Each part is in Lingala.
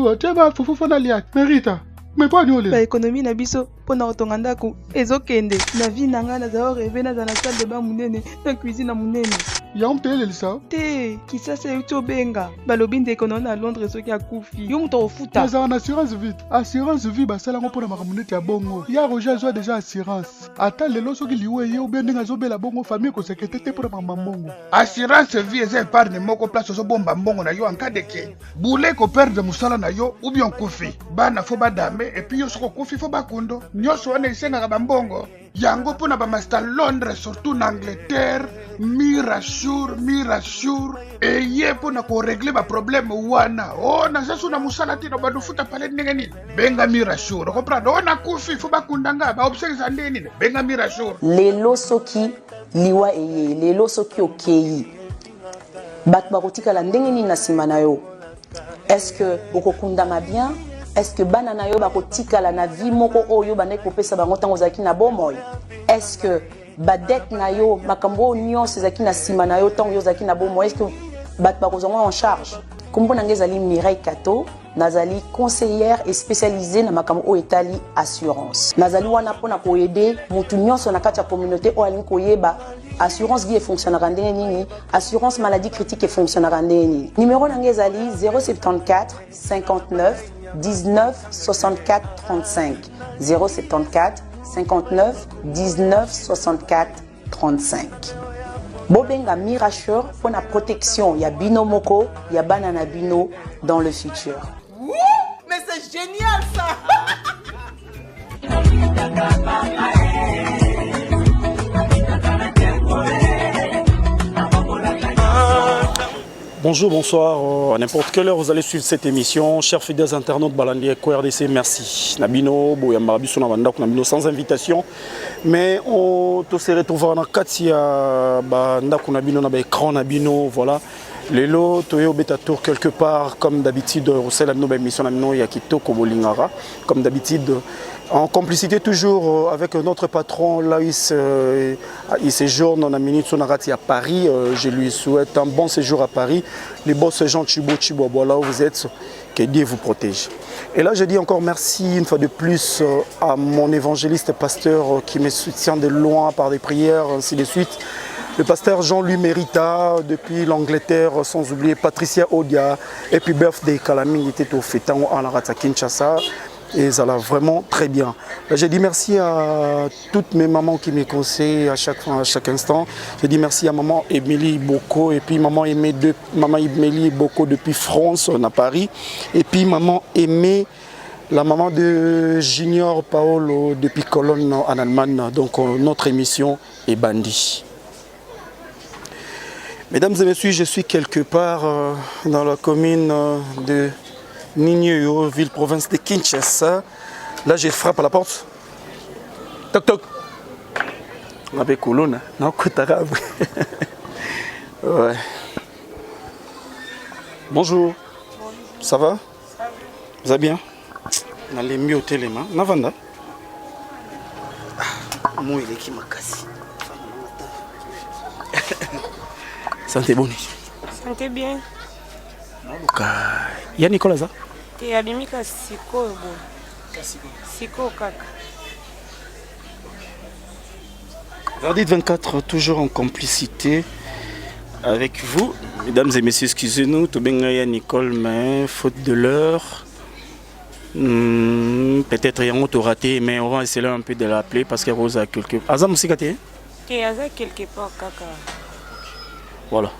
Yo, tu vas fufu na liak. Merita. Mais pas nous Ba économie na biso pona otonga ndako ezokende na vie nanga na zao rêver na la salle de bain munene na cuisine munene. Ya mpele lisa. Te kisasa yuto benga balobi ndeko na Londres soki akufi yo muto ofuta. Mais en assurance vie. Assurance vie basala ngo pona makamunete ya bongo. Ya Roger zo déjà assurance. Ata lelo soki liwe ye obe ndinga zo bela bongo famille ko sekete pona mamambongo. Assurance vie eza épargne moko place zo bomba mbongo na yo en cas de que boule ko perdre musala na yo ou bien kufi. Bana fo badame et puis yo soko kufi fo bakundo. Nyoso wana isenga bambongo. Yango pona ba master Londres surtout en Angleterre. Mirasure et ye pona ko régler ba problème wana. Oh na sasu na musala tino ba dufuta pale ndenge nini. Benga Mirasure. Comprendre ona kufi fo bakundanga ba observe ndeni. Benga Mirasure. Lelo soki liwa eye, lelo soki okei. Bat bakotika la ndenge nini na sima na yo. Est-ce que okokundanga bien? Est-ce que banana yo bakotika la na vie moko oyo bande kopesa bango tango zaki na bomoy? Est-ce que badet na yo makambo nyonso zaki na sima na yo tango yo zaki na bomoy? Est-ce que bat bakozonga en charge? Kombo nange zali Mireille Kato, nazali conseillère et spécialisée na makambo o etali assurance. Nazali wana pona ko aider mutu nyonso na kati ya communauté o alingi koyeba assurance vie fonctionnera ndenge nini, assurance maladie critique fonctionnera ndenge nini. Numéro nange zali 074 59 19 64 35 074 59 19 64 35. Bobenga Mirasure pour la protection ya bino moko ya banana bino dans le futur. Ouh, mais c'est génial ça. Bonjour, bonsoir, à n'importe quelle heure vous allez suivre cette émission. Chers fidèles internautes Balandi Eco RDC, merci. Nabino, Boyambarabiso Navandak, Nabino sans invitation. Mais on se retrouve en Katia, Bandak, Nabino, Nabécran, Nabino, voilà. Lelo, Toyo Beta Tour quelque part, comme d'habitude, au sein de la émission Nabino Yakito Kobolingara, comme d'habitude. En complicité toujours avec notre patron, là il séjourne en minute Sonarati à Paris. Je lui souhaite un bon séjour à Paris. Les boss gens Chibo, là où vous êtes, que Dieu vous protège. Et là je dis encore merci une fois de plus à mon évangéliste pasteur qui me soutient de loin par des prières, ainsi de suite. Le pasteur Jean-Louis Merita, depuis l'Angleterre, sans oublier Patricia Odia, et puis Birthday Kalaming était au Fétan en Arata Kinshasa. Et ça va vraiment très bien. J'ai dit merci à toutes mes mamans qui me conseillent à chaque instant. J'ai dit merci à maman Émilie Boko et puis maman Émilie Boko depuis France, à Paris. Et puis maman Aimée, la maman de Junior Paolo depuis Cologne en Allemagne. Donc notre émission est Bandi. Mesdames et messieurs, je suis quelque part dans la commune de Ninyo, ville-province de Kinshasa. Là, je frappe à la porte. Toc toc. On avait colonne. Non, côte arabe. Ouais. Bonjour. Ça va? Vous allez bien? On a les mieux au téléma. Navanda. Moi, il est qui m'a cassé. Santé bonne. Santé bien. Il y a Nicolas ça? Il y a Limika Siko. Siko Kaka. Verdict 24, toujours en complicité avec vous. Mesdames et messieurs, excusez-nous. Tobengaya Nicole, mais faute de l'heure. Peut-être il y a un autre raté, mais on va essayer un peu de l'appeler parce qu'il y a Rosa quelque part. Azam aussi, Katé? Il y a quelque part, Kaka. Voilà.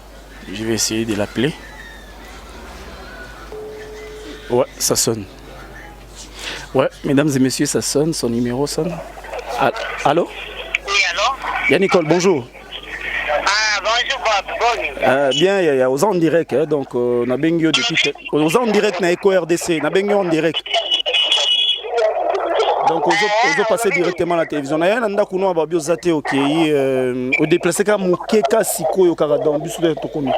Je vais essayer de l'appeler. Ouais, ça sonne. Ouais, mesdames et messieurs, ça sonne, son numéro sonne. Allô? Oui, allô? Bien Nicole, bonjour. Ah, bonjour Bob. Bien, il y a aux en direct, hein, donc on a bien depuis. Aux en direct, na Eco RDC, na bien en direct. Donc on passer directement à la télévision. Na yanda kuno ababio zate ok, au déplacer ka mukeka siko yo kara dans bisu de tokomi.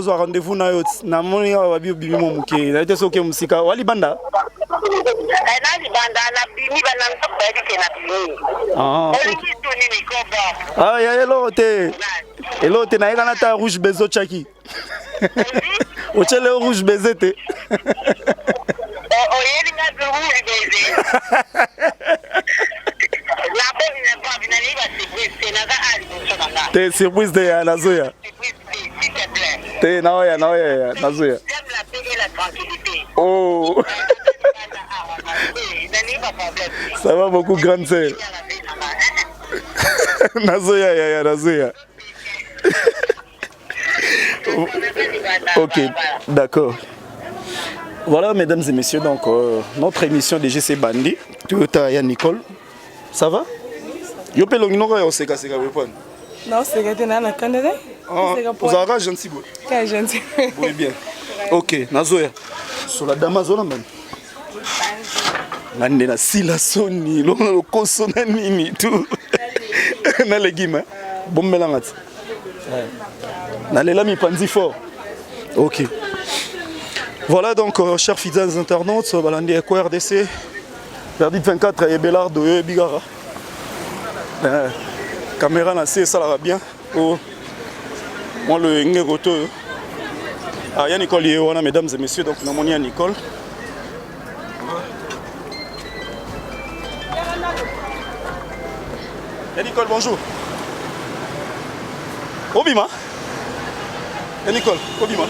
Rendez-vous na moni babio bimimo muke. Na ite soke musika wali banda. Ah, ya elote. Elote na eka ta rouge bezo chaki. Ochele rouge bezete. Te surprise de ya nazoya. Te naoya nazoya. Oh. Ça va beaucoup grande sœur. Nazoya ya nazoya. Ok, d'accord. Voilà, mesdames et messieurs, donc notre émission de GC Bandi. Toyota ya Nicole. Ça va? Yo pe longinoko yo seka weapon. Non, c'est que tu n'as pas de vous avez gentil. Quel gentil. Oui, bien. Ok, nazoya. Sur la Damazona, man. Nande na sila soni, lo koso na nini tout. Na legime. Bombela ngati. Na lela mi pandi fort. Ok. Voilà donc, chers fidèles internautes, Balandi Eko RDC, Verdit 24 et Bellard de Bigara. Caméra na ça va bien. Oh. Moi le Ngeroto. Ah, ya Nicole Yewana, mesdames et messieurs, donc nous avons Nicole. Ya Nicole, bonjour. Obima. Ya Nicole, Obima.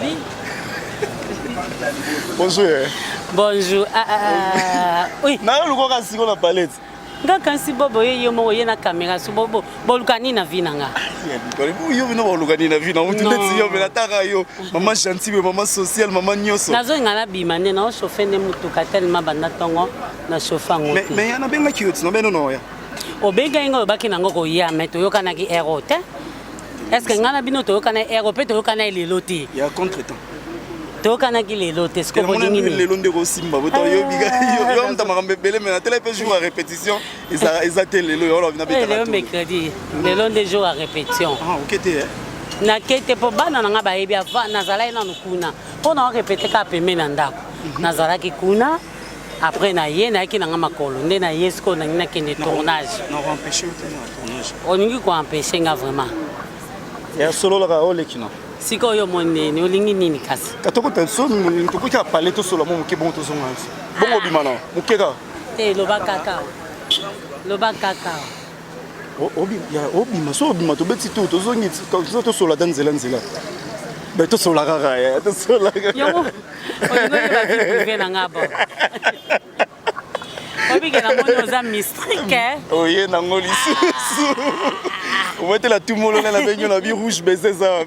Oui. Bonjour. Bonjour. Oui. Na luko kasi ko na palette. Nga kansi bobo ye mo ye na caméra so bobo bolukani na vinanga. Ya Nicole, yo bino bolukani na vina, mutu ndeti yo bela taka yo. Maman gentille, maman sociale, maman nyoso. Nazo ngala bimane na chauffer ne mutu ka tellement banda tongo na chauffer ngo. Mais yana benga kioti, no beno no ya. Obega ngo baki nango ko ya meto yo kana ki erote. Est-ce que ngala bino to yo kana erope to yo kana leloti? Ya contretemps. Tokana ki lelo te sko bolingi ni lelo ndeko simba boto yo biga yo mta makambe bele mais na tele pe jour à répétition ils te lelo yo na beta lelo mercredi lelo de jour à répétition ah OK te na kete po bana nga ba yebi ava nazala ina nukuna po na répéter ka peme na ndako nazala ki kuna après na ye na ki na nga makolo nde na yesko na ngina kende tournage non empêcher le tournage oningi ko empêcher nga vraiment ya solo la ole kino siko yo monene olingi nini kasi katoko tenso ntuko ka parler to solo mo ke bon to zonga bongo bimana mukeka te loba kaka obi ya obi maso obi mato beti to zongi to solo dan nzela be to solo rara ya to solo yo olingo ba privé na ngabo obi ke na mono za mistrike oye na ngolisu on va te la tout monde la baigno na bi rouge baiser ça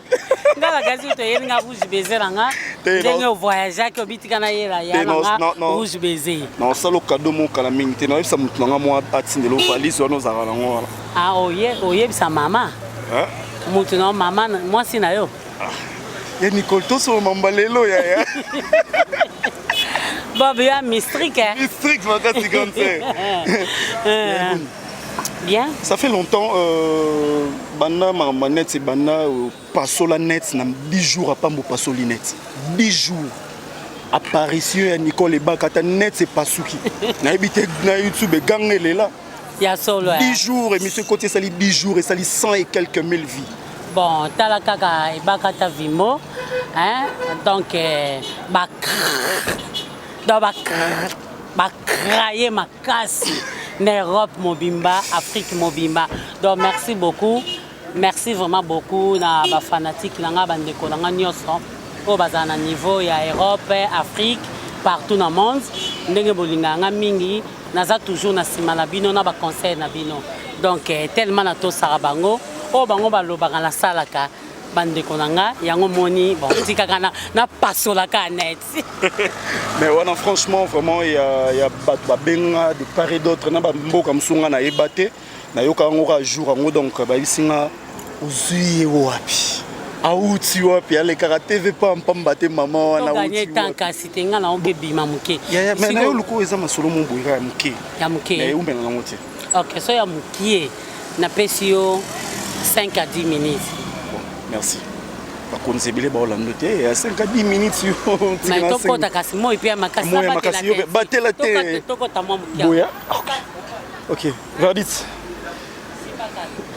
ngala gazi to yeli nga rouge baiser nga ndenge voyage que bitika na yela ya nga rouge baiser non ça le cadeau mon kala mingi te na ça mutu nga mo atindelo valise ono za na ngo ah oye sa mama hein mutu na mama moi si na yo ya Nicole to so mambalelo ya Bob ya mistrike mistrike makasi comme ça. Bien. Ça fait longtemps, banda ma net c'est banda pasola net na 10 jours à pas mo pasoli net. 10 jours. Apparition à Nicole et Bakata net c'est pasuki. Na habité na YouTube gangele là. Ya solo. 10 jours et monsieur côté sali 10 jours et sali 100 et quelques mille vies. Bon, tala kaka et Bakata vimo hein donc bakraye makasi n'Europe mobimba Afrique mobimba donc merci beaucoup merci vraiment beaucoup na ba fanatique nanga bandeko nanga nyoso o bazana niveau ya Europe Afrique partout dans le monde ndenge bolinga nga mingi naza toujours na sima na bino na ba conseil na bino donc tellement na to sarabango o bango balobaka na salaka bandeko nanga yango moni bon tika kana na pasola ka net. Mais voilà franchement vraiment il y a ba benga de part et d'autre na ba mboka msunga na ebate na yoka ngora jour ngo donc ba bisinga uzui wapi auti wapi ale kara TV pa mpambate mama wana uti gagner tant kasi tenga na obebi mamuke ya mais na yo luko eza masolo mo boira ya muke mais umbe na ngoti OK so ya mukie na pesio 5 à 10 minutes. Merci. bakonzi ebele baolanda te ya 5 à 10 minutes mais tokota kasi moi epi ya makasi batela te tokota mwa mokia boya ok verdict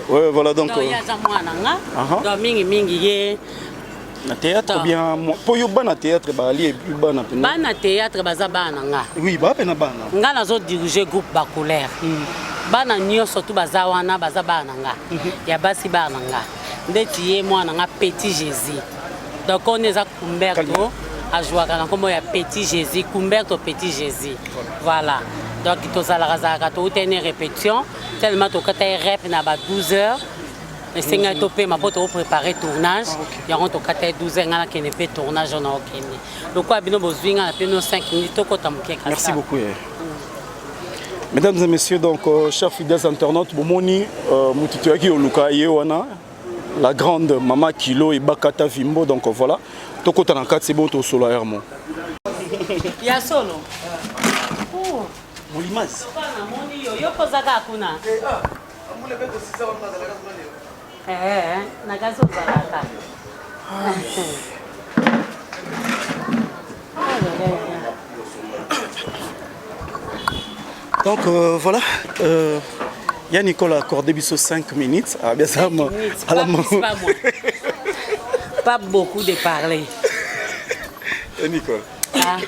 ouais voilà donc yaza mwana nga donc mingi ye na théâtre bien po yo bana théâtre bali et puis bana pena bana théâtre baza bana nga oui ba pena bana nga nazo diriger groupe Bacouleur bana nyonso tu baza wana baza bana nga ya basi bana nga ndeti ye mwana nga Petit Jésus donc on eza Kumberto ajouaka na kombo ya Petit Jésus Kumberto Petit Jésus voilà donc tozalaka to une répétition tellement to kata rep na ba 12h et c'est to pe ma poto préparer tournage ya on to kata 12h ngana kene pe tournage on a okene donc quoi bino bozwinga na pe no 5 minutes to kota mukeka. Merci beaucoup. Mesdames et messieurs, donc chers fidèles internautes, bomoni mutito yaki oluka yewana la grande Mama Kilo et Bakata Vimbo, donc voilà. Toko Tanakat, c'est bon, to solo hermo. Il y a solo. Oh. Moulimaz. Yo kozaka akuna. Nagazo zalaka. Donc voilà. Il y a Nicole a accordé 5 minutes. Ah, bien ça, moi. Pas pas beaucoup de parler. Nicole.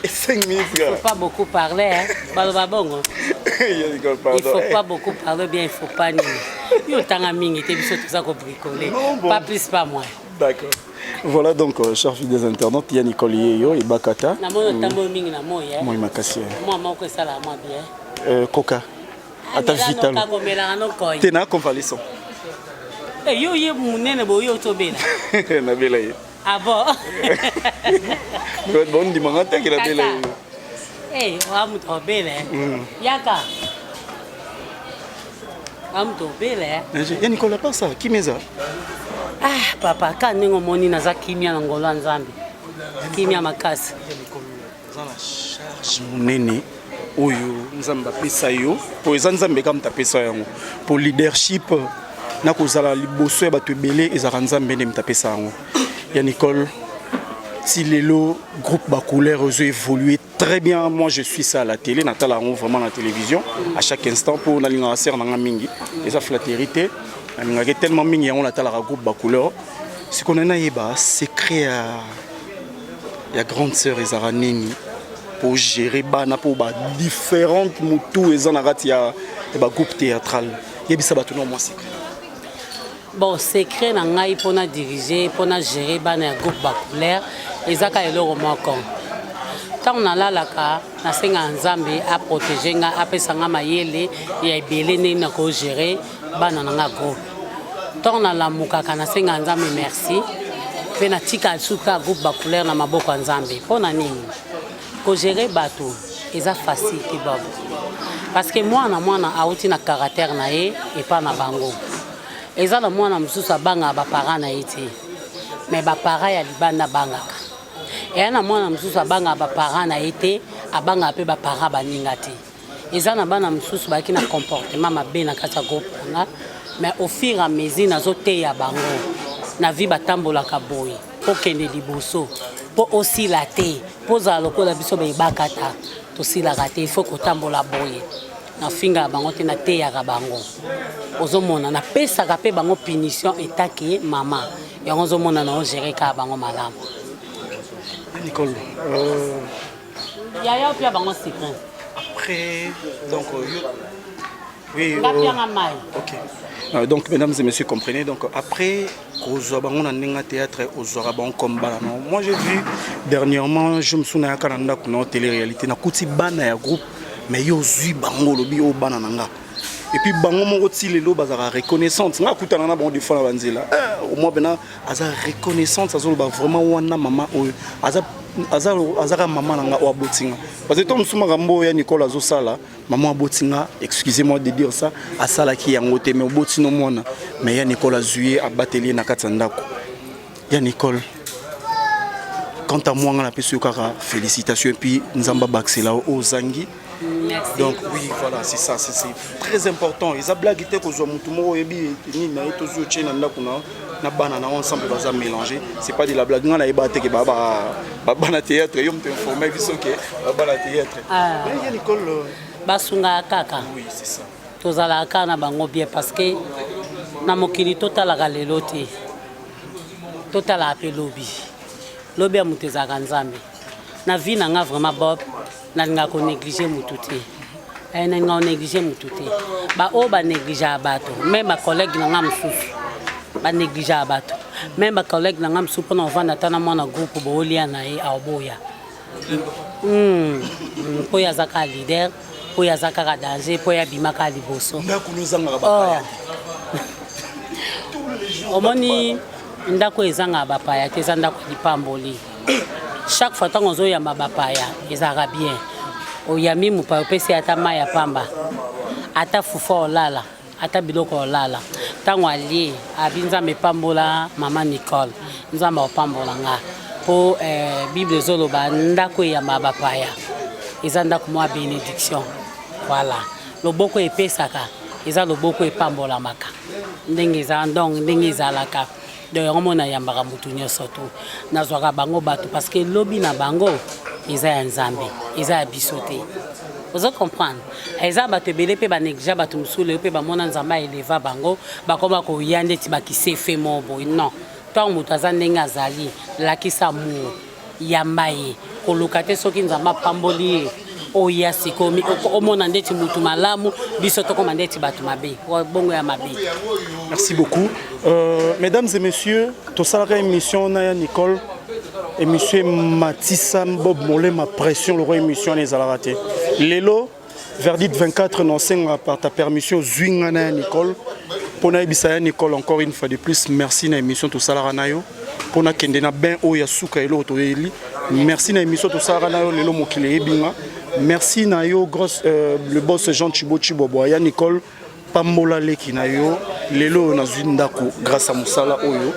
5 minutes, il ne faut pas beaucoup parler. Hein. Il ne faut pas beaucoup parler, bien il ne faut pas nier. Il y a tant de choses qui bricoler. Pas plus, pas moins. D'accord. Voilà donc, chers fidèles internautes, il y a Nicole Yeyo et Bakata. Moi, Coca. À ta vitale. Tu es convalescent. Yo ye munene bo yo tobela. Na bela ye. Ah bon. Bon dimanche que la bela. Eh, wa mu tobela. Yaka. Am tobela. Ya Nicolas pas ça, qui meza? Ah, papa, quand ningo moni naza kimia na ngolo nzambe. Kimia makasi. Zana charge munene. Oyo nzamba pesa yo. Po nzambe kam ta pesa yango. Pour leadership na kozala liboso ya bato ebele ezaka nzambe nde mutapesa yango ya Nicole si lelo groupe Bacouleur ont évolué très bien. Moi je suis ça à la télé natala vraiment la télévision à chaque instant pour na linga ser na mingi et ça flatérité na tellement mingi on natala groupe Bacouleur ce qu'on a yeba secret ya grande sœur ezara nini pour gérer bana pour ba différentes mutu ezanakati ya ba groupe théâtral yebisa bato no moi secret. Bon, secret na ngai pona diriger, pona gérer bana ya groupe Bacouleur, ezaka eloko moko. Tant na lalaka na senga nzambe a protéger nga apesa nga mayele ya ebele ne na ko gérer bana na nga groupe. Tant na lamuka kana senga nzambe merci. Pe na tika suka groupe Bacouleur na maboko nzambe. Pona nini? Ko gérer bato eza facile ke babo. Parce que moi na auti na caractère na ye et pas na bango. Eza na mwana mususu abanga ba parents na iti mais ba parents ya libanda bangaka e na mwana mususu abanga ba parents na ite abanga pe ba parents baninga te eza na bana mususu baki na comportement mabe na kata groupe nga mais au fur et à mesure nazo te ya bango na vie batambola ka boy po kende liboso po aussi la te po za lokola biso be bakata to sila ka te il faut ko tambola boy na finga bango te na te ya bango ozomona na pesa ka pe bango punition etaki mama yango ozomona na gérer ka bango malamu. Nicole ya pia bango secret après donc oui OK. Donc mesdames et messieurs comprenez donc après aux bango na ninga théâtre aux bon combat non moi j'ai vu dernièrement je me souviens quand on a une télé-réalité na kuti bana ya groupe mais yo zui bango lobi o bana nanga et puis bango mo oti lelo bazara reconnaissante nga kutana na bango de fois na banzela au moins bena aza reconnaissante azo ba vraiment wana mama o azaka mama nanga o abotinga parce que tom suma gambo ya Nicolas azo sala mama abotinga excusez-moi de dire ça asala ki yango te mais obotino mona mais ya Nicolas zui abatelier na katandako ya Nicole. Quant à moi on a pu kaka félicitations et puis nzamba baxela o zangi. Merci. Donc oui, voilà, c'est ça, c'est très important. Ils ont blagué que zo mutumo ebi ni na etozo chena ndakuna na banana ensemble baza mélangé, c'est pas de la blague. On a ébatté que baba na théâtre, yo me informé biso que baba na théâtre. Mais ya l'école basunga kaka. Oui, c'est ça. Tozala kana bango bien parce que na mokili totala galelo te. Totala appel lobby. Lobby a muteza kanzambe. Na vie na nga vraiment bob na nga ko négliger mutu te. Na nga négliger mutu te. Ba o ba négliger abato. Même ma collègue na nga msusu. Ba négliger abato. Même ma collègue na nga msusu pona vanda tana mona groupe bo olia na e aboya. Po ya zaka leader, po ya zaka ka danger, po ya bimaka liboso. Ndako nozanga bapaya. Omoni ndako ezanga bapaya te za ndako lipamboli. Chaque fois tant ozo yamba bapaya ezaka bien. Oyami mupa opesi ata maya pamba. Ata fufa olala, ata biloko olala. Tango alie abinza mepambola mama Nicole. Nzamba opambola nga. Po Bible zoloba ndako yamba bapaya. Eza ndako mwa bénédiction. Voilà. Loboko epesaka, eza loboko epambola maka. Ndenge za ndong, ndenge za laka. Donc on a yambaka mutu nyonso tu nazwaka bango bato parce que lobi na bango eza ya nzambe eza ya biso te. Vous comprendre eza bato ebele mpe banéglige bato mosule mpe bamona nzambe aeleva bango bakoma koya ndeti bakise fe mobo non ntango moto aza ndenge azali lakisa mu yamba ye koluka te soki nzambe apamboli ye oya sikomi omona ndeti mutu malamu biso tokoma ndeti bato mabe bongo ya mabe. Merci beaucoup. Mesdames et messieurs, tout ça la émission Naya Nicole, émission Matissa Bob Molé, ma pression, le roi émission les raté. Lelo, verdict 24, non par ta permission, Zwinga Naya Nicole. Pour Naïbisaya Nicole, encore une fois de plus, merci na émission tout ça la nayo. Pour na kendena ben o ya suka elo to eli. Merci na émission tout ça la nayo lelo mokile ebinga. Merci na yo le boss Jean Chibo Chibobo ya Nicole. Pambola leki na yo lelo na zwindako grâce à musala oyo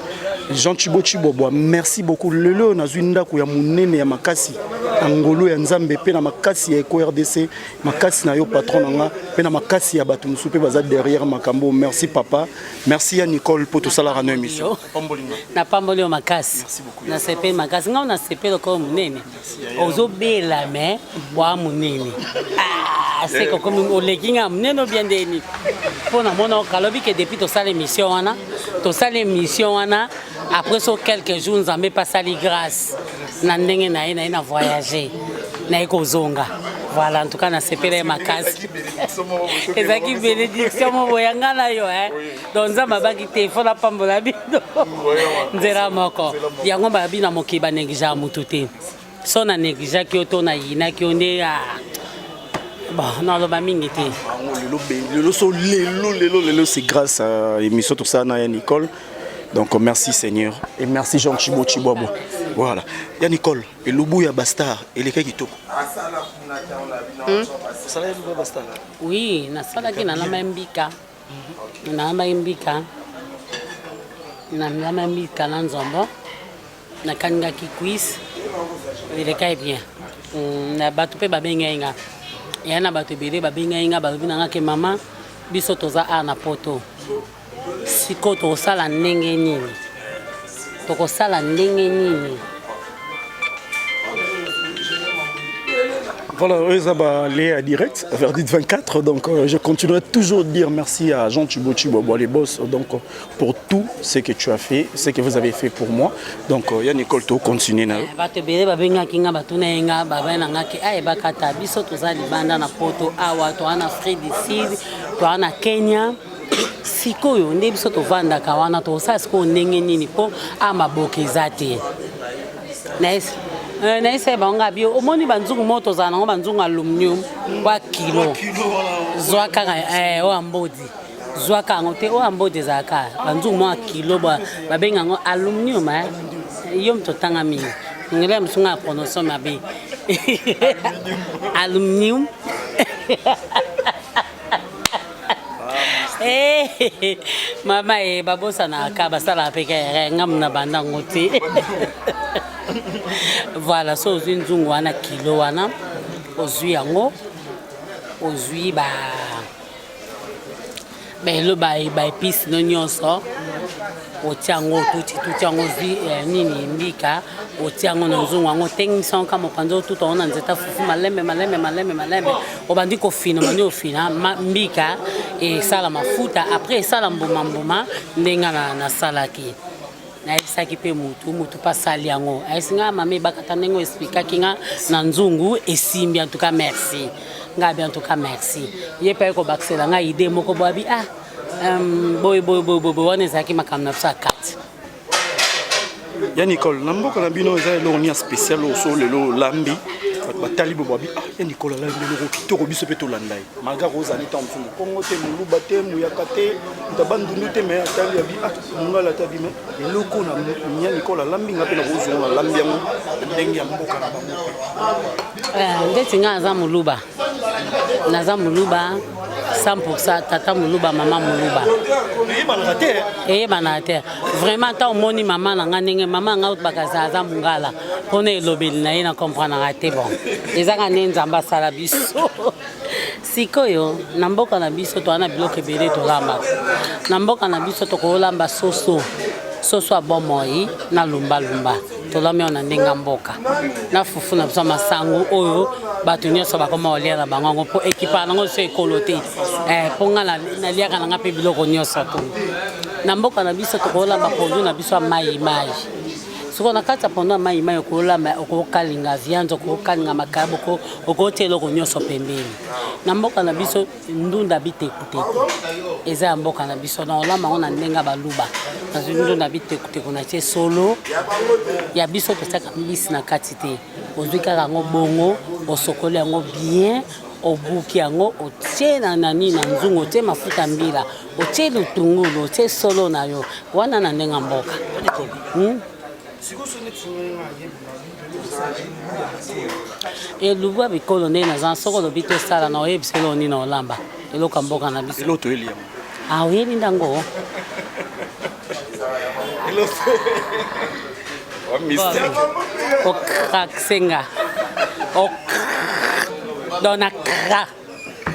Jean Chibo Chibobo merci beaucoup lelo na zwindako ya munene ya makasi angolo ya nzambe pe na makasi ya EcoRDC makasi na yo patron nga pe na makasi ya bato musupe baza derrière makambo. Merci papa, merci ya Nicole pour tout ça la émission pambolinga na pambolio makasi. Merci beaucoup na sepe makasi nga na sepe ko munene ozo bela me wa munene c'est comme au legging munene bien deni pona mona kalobi que depuis to sala émission wana après so quelques jours nous avons passé la grâce na ndenge na voyager na kozonga. Voilà, en tout cas na sepele makasi ezaki bénédiction mo boyanga na yo donc nzamba baki te faut la pambola bido nzera moko yango ba bina mokiba négligea mutu te so na négligea ki oto na yina ki onde bon non lo ba mingi te lelo c'est grâce à l'émission tout ça na Nicole. Donc merci Seigneur et merci Jean Chibo Chibobo. Voilà. Ya Nicole, et Lubu ya Bastard, et les Kitoko. Oui, na sala ki na mbika. Na mbika. Na mbika na nzombo. Na kanga ki quiz. Il est bien. Na batu pe babenga inga. Ya na batu bele babenga inga babina nga ke mama biso toza na poto. Siko tokosala ndenge nini Voilà, les direct, verdict 24. Donc, je continuerai toujours de dire merci à Jean Chibo Chibobo, les boss, donc, pour tout ce que tu as fait, ce que vous avez fait pour moi. Donc, il y a Nicole, tu continues. Sikoyo nde biso tovanda ka wana to sa siko ndenge nini po amaboka ezate naise banga bio omoni banzungu moto zana ngo banzungu aluminium kwa kilo zwa kaka o ambodi zwa kango te o ambodi zaka banzungu mo kilo babenga ngo aluminium yo mtotanga mingi ngela msunga prononciation mabe aluminium. Mama babosa na akaba sala peke ngam na banda ngoti. Voilà, so zinzungu wana kilo wana ozui yango ozui ba lo ba épice no nyonso otiango tutiango nini mbika otiango na nzungu ango tengisa kama panzo tuto ona nzeta fufu malembe obandi ko fina mani ofina mbika e sala mafuta après sala mboma ndenga na salaki na isaki pe mutu pasali yango aisinga mame bakata nengo explica kinga na nzungu esimbi en tout cas merci ngabi en tout cas merci yepe ko baksela nga idée moko boabi boy wana ezalaki makambo na biso ya kati ya Nicole na mboka na bino eza eloko nia spécial oso lelo lambi batali bobabi ya Nicole alambi eloko kitoko biso mpe tolanda ye malgré ozali ntango mosusu kongo te moluba te muyaka te tabandundu te me atali abi mongala tabi me eloko na ya Nicole alambi nga mpe na kozonga alambi yango ndenge ya mboka na bango ndeti nga naza moluba 100% tata moluba mama moluba eyebana te vraiment ta omoni mama na nga ndenge mama nga bakaza aza mongala mpona elobeli na ye na comprendre te bon ezaka nde nzambe asala biso sikoyo na mboka na biso toana biloko ebele tolambaka na mboka na biso tokolamba soso ya bomoi na lumbalumba tolami ona ndenga mboka na fufu na biso masangu oyo bato nyonso bakoma olia na bango mpo ekipa nango so ekolo te mpo nga naliaka nanga mpe biloko nyonso to na mboka na biso tokolamba pondu na biso ya mai soko na kati ya pondu ya mai okolamba okokalinga viande okokalinga makabo okotia eloko nyonso pembeni na mboka na biso ndunda bitekuteku eza ya mboka na biso na olamba ngo na ndenga baluba ndunda bitekuteku na tie solo ya biso tosaka mbisi na kati te ozwi kaka yango bongo osokoli yango bien obuki yango otie na nani na nzungu otie mafuta mbila otie lutungulu otie solo na yo wana na ndenga mboka elubwa bikolo nde naza soko lobi tosala na oyebisa eloko nini na olamba eloko ya mboka na biso oyebi ndango okraksenga dona kra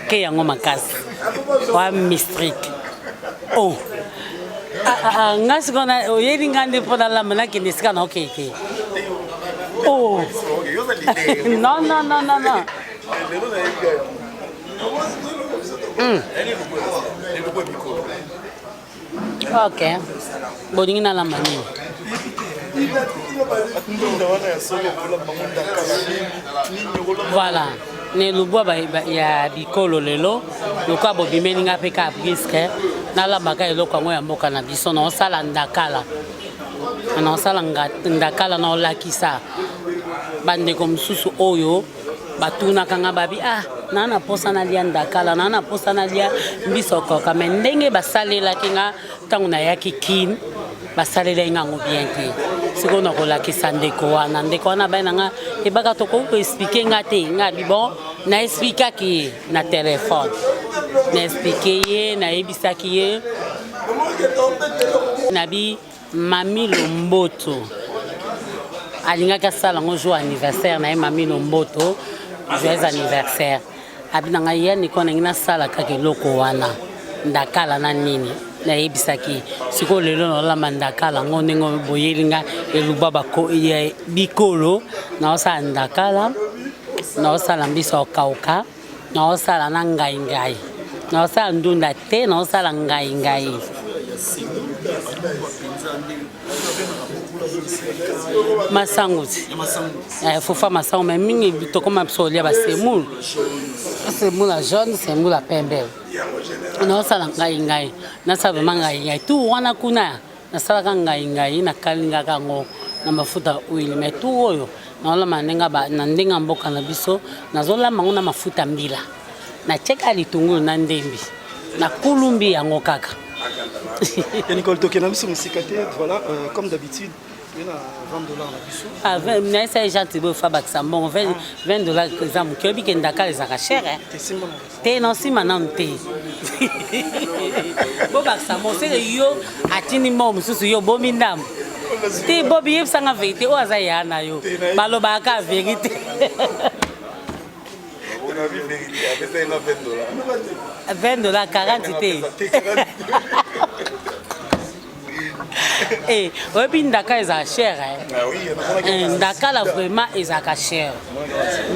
ke yango makasi wa mistrik nga sikona oyebi nga nde mpo nalamba nakende esika na okeke non ok bolingi nalamba nini voilà ne lubwa ya bikolo lelo lokola bobimeli nga mpe ka briske nalambaka eloko yango ya mboka na biso na osala ndakala na olakisa bandeko mosusu oyo batunaka nga babi nana posa nalia ndakala nana posa nalia mbiso koka me ndenge basalelaki nga ntango nayaki kine basalelaki ngango bien te sikoyo na kolakisa ndeko wana bai na nga ebaka tokoki koexplike nga te nga bon na explikaki ye na telefone na explike ye nayebisaki ye nabi mami Lomboto alingaki asala ngo jour anniversaire na ye mami Lomboto joyeux anniversaire abi na ngai ya niko nangi nasala kaka eloko wana ndakala na nini nayebisaki sikoyo lelo nolamba ndakala ngo ndenge boyeli nga eluba bikolo naosala ndakala naosala mbiso okauka naosala na ngai naosala ndunda te naosala ngai masango fufa masango me mingi tokoma biso olia basemulu semula jaune semula pembe naosala ngai nasala vraimen ngai tu wana kuna nasalaka ngai nakalingaka yango na mafuta oili me tu oyo naolamba na ndenga mboka na biso nazolamba ngo na mafuta mbila nacheka litungulu na ndembi nakulumbi yango kaka Nicole Tokena biso musika te voilà comme d'habitude $20 na esa gentil bo fa bakisa mbongo $20 exemple kiobi ke ndakala ezaka cher te non sima nanu te bo bakisa mbongo seke yo atindi mbongo mosusu yo bomi ndambo te bobi yebisanga verité oyo aza ya na yo balobaka verité $20 40 te Eh, oyebi ndaka eza cher ndaka la vraiment ezaka cher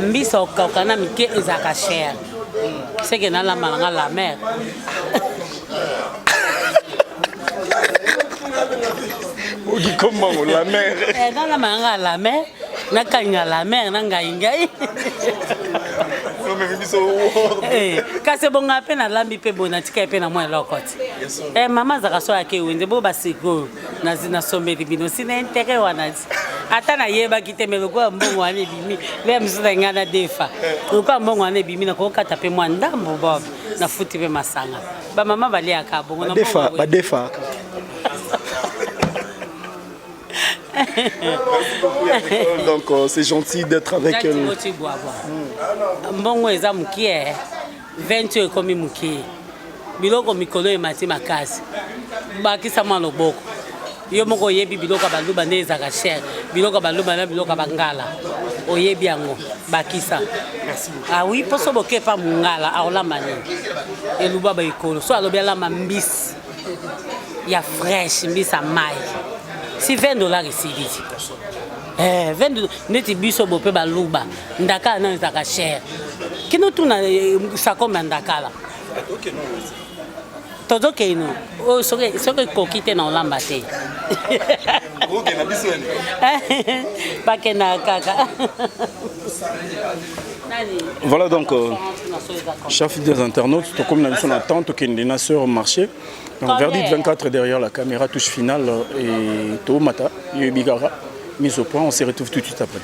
mbisa okokana mike ezaka cher c'est que na la malanga la mer comment la mer dans la malanga la mer na kanga la mer na ngai kasi bonga pe na lambi pe bona tika pe na mwa lokoti mama zaka so yake wenze bo basiko na sombeli bino sina intérêt wana ata na yeba kitemelo kwa mbongo wane bimi le msuda ngana defa kwa mbongo wane bimi na ko kata pe mwa ndambo bob na futi pe masanga ba mama bali aka bongo na defa ba defa donc c'est gentil d'être avec elle. Mbongo eza mukie 20 komi mukie biloko mikolo e mati makasi bakisa mwa loboko yo moko yebi biloko baluba ne ezaka cher biloko baluba na biloko bangala oyebi yango bakisa merci ah oui poso boke pa mungala aola mani eluba ba ikolo so alobi ala mbisi ya fresh mbisa mai si $20 ici. 20 neti biso bope baluba ndaka na ezaka cher kino tuna sakoma ndaka la tozoke ino o soke kokite na olamba te oke na biso ene pake na kaka. Voilà donc, chers fidèles internautes, comme nous sommes en attente qu'il y ait une sur marché. Donc, verdict 24 derrière la caméra, touche finale et Tomata, Bigara, mise au point. On se retrouve tout de suite après.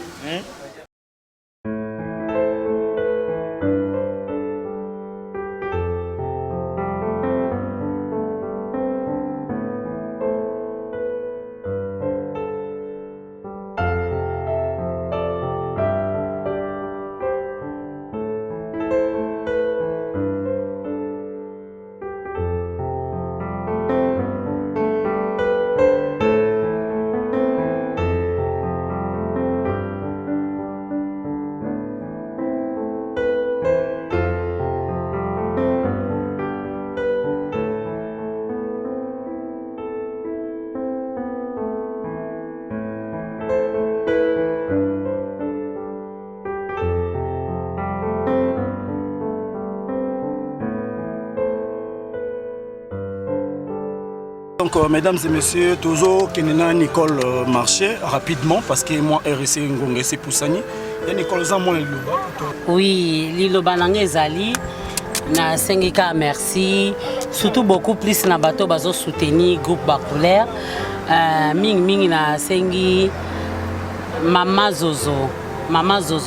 Donc, mesdames et messieurs, toujours Kenena Nicole Marché rapidement parce que moi RC Ngonge c'est Poussani et Nicole Zamon et Liloba. Oui, Liloba Nangé Zali, na Sengika merci, surtout beaucoup plus na bateau bazo soutenir groupe Bakulaire, ming na Sengi Mama Zozo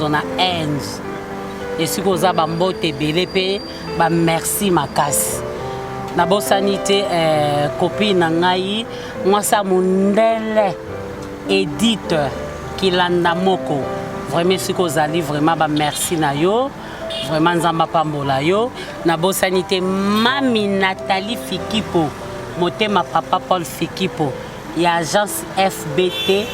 na Enz et si vous avez mbote belepe ba merci makasi. Na bosanité copine ngai mwasa mundele éditeur Kilanda Moko vraiment siko zali vraiment ba merci na yo vraiment nzamba pambola yo na bosanité mami Nathalie Fikipo motema papa Paul Fikipo ya agence FBT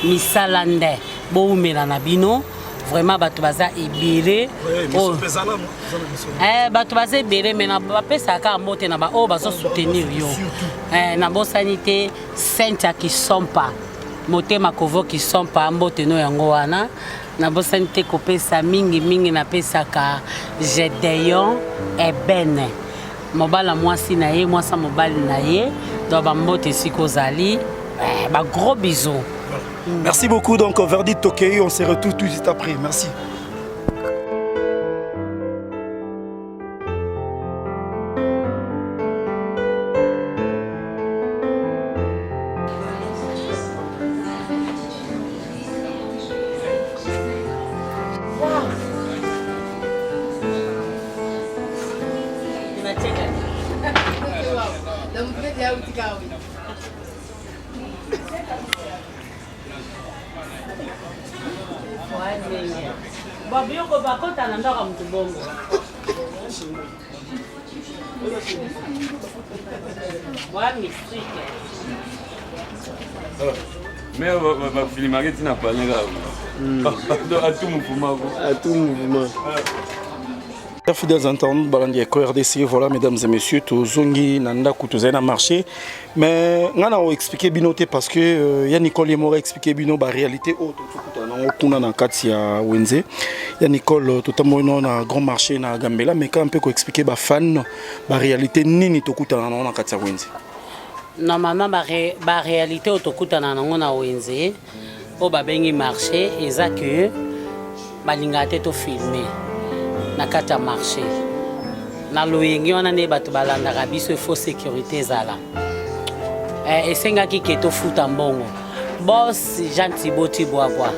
Misalande boumela na bino vraiment bato baza ebele bato baza ebele mais na bapesaka mbote na ba o bazo soutenir yo na bosanité Sainte Kisompa motema kovo Kisompa mbote no yango wana na bosanité kopesa mingi na pesaka Gedeon Ebene mobala mwasi na ye mwasa mobali na ye do ba mbote sikozali ba gros bisous. Merci beaucoup, donc verdict ok, on se retrouve tout de suite après, merci. Babiyoko bakota na ndaka mtu bongo. Wami strike. Mais va filmer tina palenga. À tout mouvement. Fidèles internautes Balandi RDC, voilà mesdames et messieurs, Tozongi Nanda Koutozena marché. Mais on a expliqué binoté parce que y a Nicole Yemora expliqué bino ba réalité autre tout na na katia Wenze. Y a Nicole totalement na grand marché na Gambela mais quand on peut expliquer ba fan ba réalité nini tokuta na katia Wenze. Normalement ba réalité otokuta na na Wenze o ba bengi marché eza que balinga te to filmer na kata marché na loyengi wana ne bato balandaka biso fo sécurité zala esengaki ke tofuta mbongo boss Jean Thibaut Tiboavoa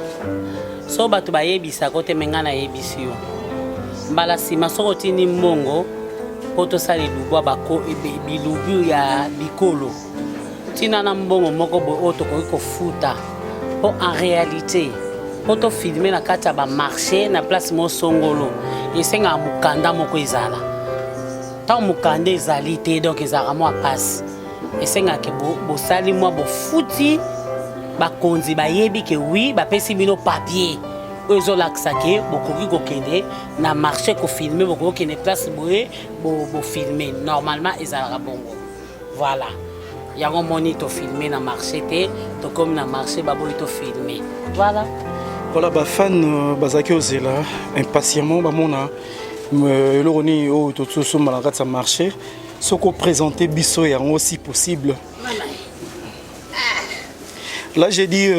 so bato bayebisa kote menga na yebisi yo mbala sima soko tini mbongo po tosali lubwa bako bilubu ya bikolo tina na mbongo moko bo otokoki kofuta po en réalité po to filmer na kati ya bamarché na place mo songolo esenga mukanda moko ezala ta mukanda ezali te donc ezalaka mwa passe esenga ke bosali mwa bofuti bakonzi bayebi ke oui bapesi bino papier oyo ezolakisa ke bokoki kokende na marché kofilme bokoki kokende place boye bofilme normalement ezalaka bongo voilà yango moni tofilme na marché te tokomi na marché baboyi tofilme voilà. Voilà, bah fan bazaki ozela impatiemment bamona loroni o toto so malaka ça marché ce qu'on présentait biso et aussi possible. Là j'ai dit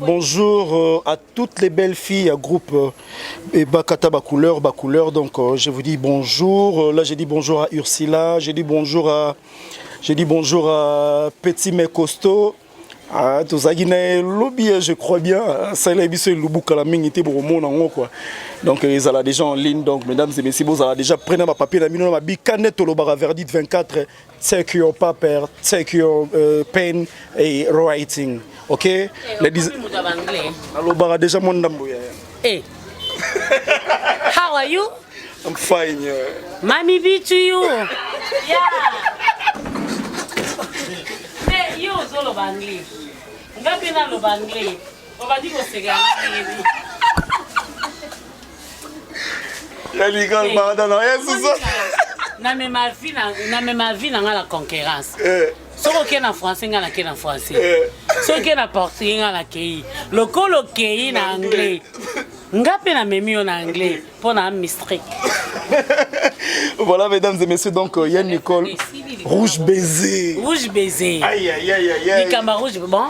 bonjour à toutes les belles filles à groupe et Bakata Bacouleur donc je vous dis bonjour. Là j'ai dit bonjour à Ursula, j'ai dit bonjour à Petit mais costaud. Ah, tout ça qui n'est lobby, je crois bien. Ça là, c'est le bouc à la main, était pour le monde quoi. Donc ils allaient déjà en ligne. Donc mesdames et messieurs, vous allez déjà prendre ma papier, la mine, ma bicanette au Lobara Verdit 24. Take your paper, take your pen et writing. Ok? Lobara déjà mon nambo. Hey, how are you? I'm fine. Mommy beat to you. Yeah. Hey, you solo bangli. Ngapina lo bangli. Obadi ko sega ngeli. Ya ligol barada na yesusa. Na me ma vie na la concurrence. Soko ke na français ngala ke na français. Soko ke na portugais ngala ke. Lokolo ke na anglais. Ngapina memio na anglais pour na mistrik. Voilà mesdames et messieurs, donc Yann Nicole rouge baiser. Rouge baiser. Aïe aïe aïe aïe. Nikamba rouge bon.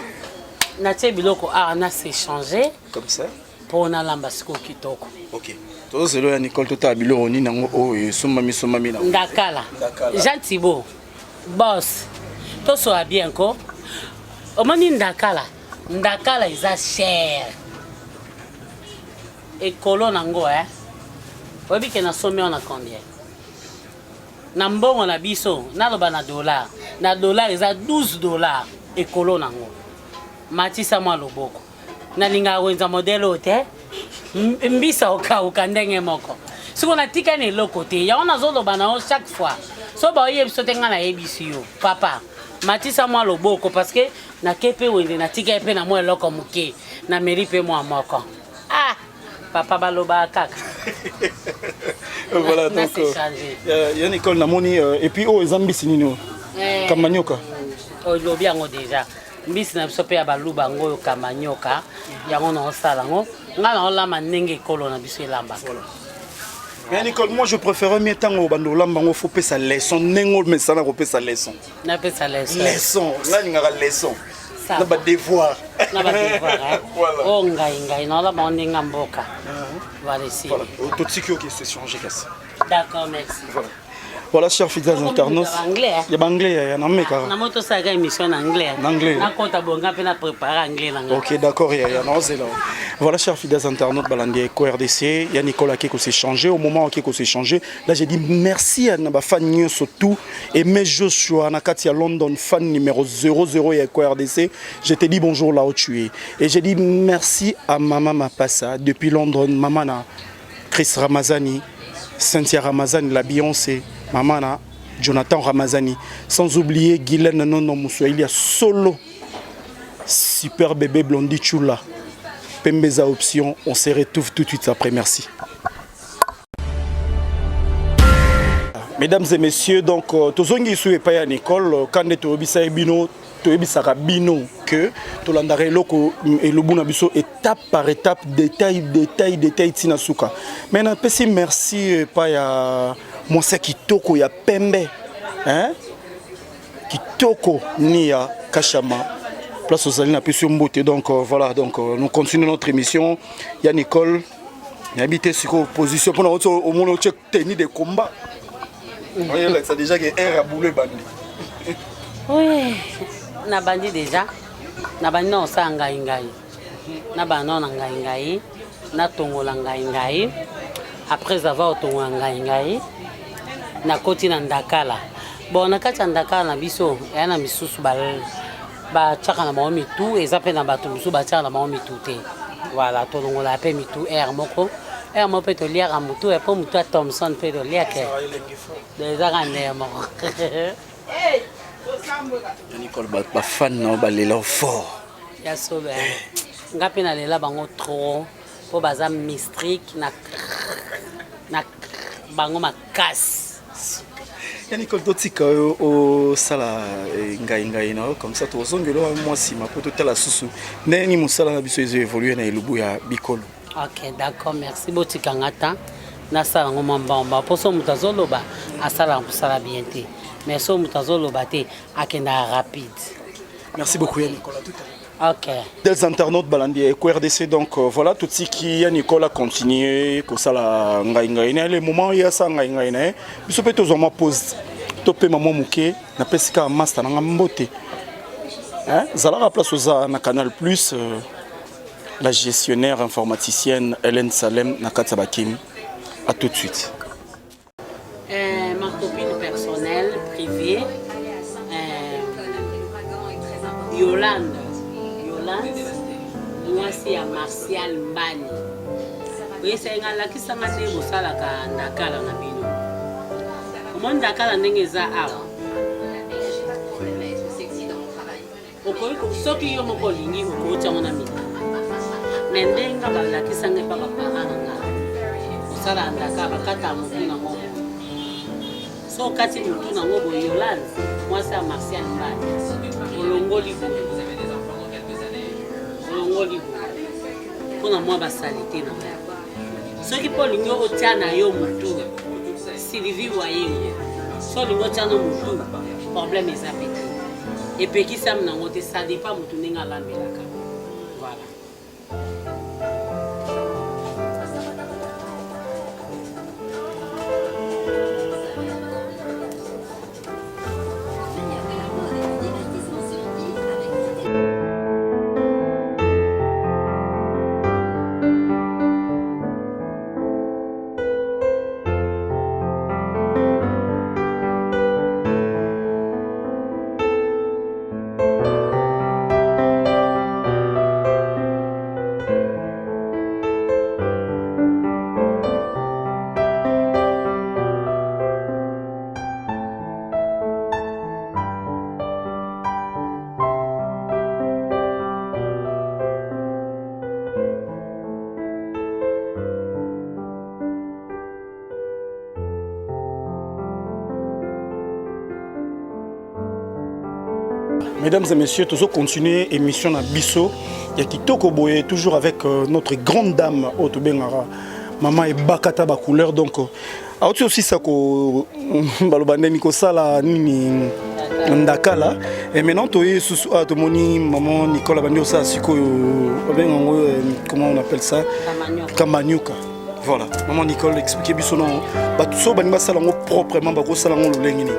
Natie biloko na s'est changé comme ça pour na lambasiko kitoko. OK. Tout c'est là Nicole tout a biloko ni nango o somami na. Ndakala. Jean Thibaut. Boss. Tout soit bien ko. Omoni ndakala. Ndakala isa cher. Et colon nango obi ke na somme on a combien? Na mbongo na biso na loba na dollar. Na dollar eza $12 et colon nango. Matisa mwa loboko. Na linga wenza modelo te. Mbisa oka ndenge moko. Siko na tika ne loko te. Ya ona zo loba na chaque fois. So ba oye biso tenga na yebisi yo. Papa, matisa mwa loboko parce que na kepe wende na tika epe na mwa loko muke. Na meri pe mwa moko. Ah, papa baloba kaka. Voilà donc ya Nicole namoni et puis oh ezambisi nino. Kamanyoka. Oh lobi yango déjà. Mbisi na biso pe ya baluba ngo kamanyoka. Yango na osala ngo. Nga na olama ndenge kolo na biso elamba. Mais Nicole, moi je préférais mieux tant au bando lamba ngo faut pesa leçon nengo mais ça na ko pesa leçon. Na pesa leçon. Leçon, là ngara leçon. Na ba devoir. Na ba devoir. Voilà. Oh ngai na la bande ngamboka. Voilà ici. Voilà, tout ce qui s'est changé casse. D'accord, merci. Voilà, chers fidèles internautes. Il y a anglais, il y a un anglais. Na moto ça ga émission en anglais. En anglais. Na kota bonga pe na préparer anglais nanga. OK, d'accord, il y a un anglais là. Voilà, chers fidèles internautes Balandi RDC, il y a Nicolas qui s'est changé au moment où s'est changé. Là, j'ai dit merci à ma fan surtout et mes Joshua na Katia London fan numéro 00 et RDC. Je te dis bonjour là où tu es. Et j'ai dit merci à maman Mapassa depuis London, maman Chris Ramazani, Cynthia Ramazani, la Beyoncé. Mamana, Jonathan Ramazani, sans oublier Guylaine Nono Moussou, il y a solo super bébé Blondie Chula. Pembeza option, on se retrouve tout de suite après, merci. mesdames et messieurs, donc tozongi sou epai ya Nicole quand toyebisa bino toyebisaka bino que tolandaka eloko elobu na biso étape par étape, détail tina suka. Mais napesi merci epai ya mwasi kitoko ya pembe, hein? Kitoko ni ya Kachama. Place aux alliés, napesi mbote. Donc voilà, donc nous continuons notre émission. Il y a Nicole. Il a habité sur position pour nous au monde tenir des combats. Voyez là, ça déjà que air à bouler bandi. Oui, na bandi déjà. Na bandi non ça ngai. Na bandi non ngai. Na tongola ngai. Après avoir tongola ngai, na koti na ndakala. Bon na kati ndakala na biso, ya na misusu ba tchaka na maomi tout et ça pe na bato misusu ba tchaka na maomi tout te. Voilà, tout le monde a fait tout air moko. Air moko peut te lire à mutu et pour mutu Thompson peut te lire que des aranders moko. Nicole ba fan na ba lela fort. Ya so ben. Ngapi na lela bango trop pour baza mystiques na bango makasi. Nicole totika au sala ngai na comme ça to zongelo moi si ma poto tala susu neni musala na biso ezo évoluer na elubu ya bikolo. OK, d'accord, merci botika ngata na sala ngoma mbamba poso mutazoloba asala kusala bien te. Mais so mutazoloba te akenda rapide. Merci beaucoup Nicole, tout à l'heure. OK. Des internautes balandi et RDC donc voilà tout ce qui Nicole a continué ko sala ngai na le moment il y a ça ngai na biso pe tozoma pause topé maman muke na pesika master na mbote hein zala place oza na Canal Plus la gestionnaire informaticienne Hélène Salem na Katsabakim. À tout de suite. Ma copine personnelle privée Yolande moi c'est à Martial Mbani. Oui, c'est un la qui s'en a dit au salaka ndakala na bino. Comment ndakala ndenge za awa. Oko soki yo moko lingi ko tshona mi. Nendenga ba la ki sanga papa paranga. Osala ndakala kata mutu na ngobo. So kati mutu na ngobo Yolande, moi c'est à Martial Mbani. Olongoli bo. Pour moi basalité na ceux qui pour l'union au tiana yo mutu Sylvie voyez so lingo tiana mutu problème est appétit et puis qui ça na ngote ça dépend mutu ninga lambelaka voilà. Mesdames et messieurs, toujours continuer l'émission na biso. Il y a Kitoko Boye, toujours avec notre grande dame, Otobengara, Maman et Bakata ba couleur. Donc, aussi ça ko balobande Niko Sala nini ndakala. Et maintenant, tu es sous Atomoni, Maman Nicolas Bandio ça siko comment on appelle ça? Kamanyuka. Voilà. Maman Nicole expliquez biso non. Ba tout ça banima sala ngo proprement ba ko sala ngo lolengini.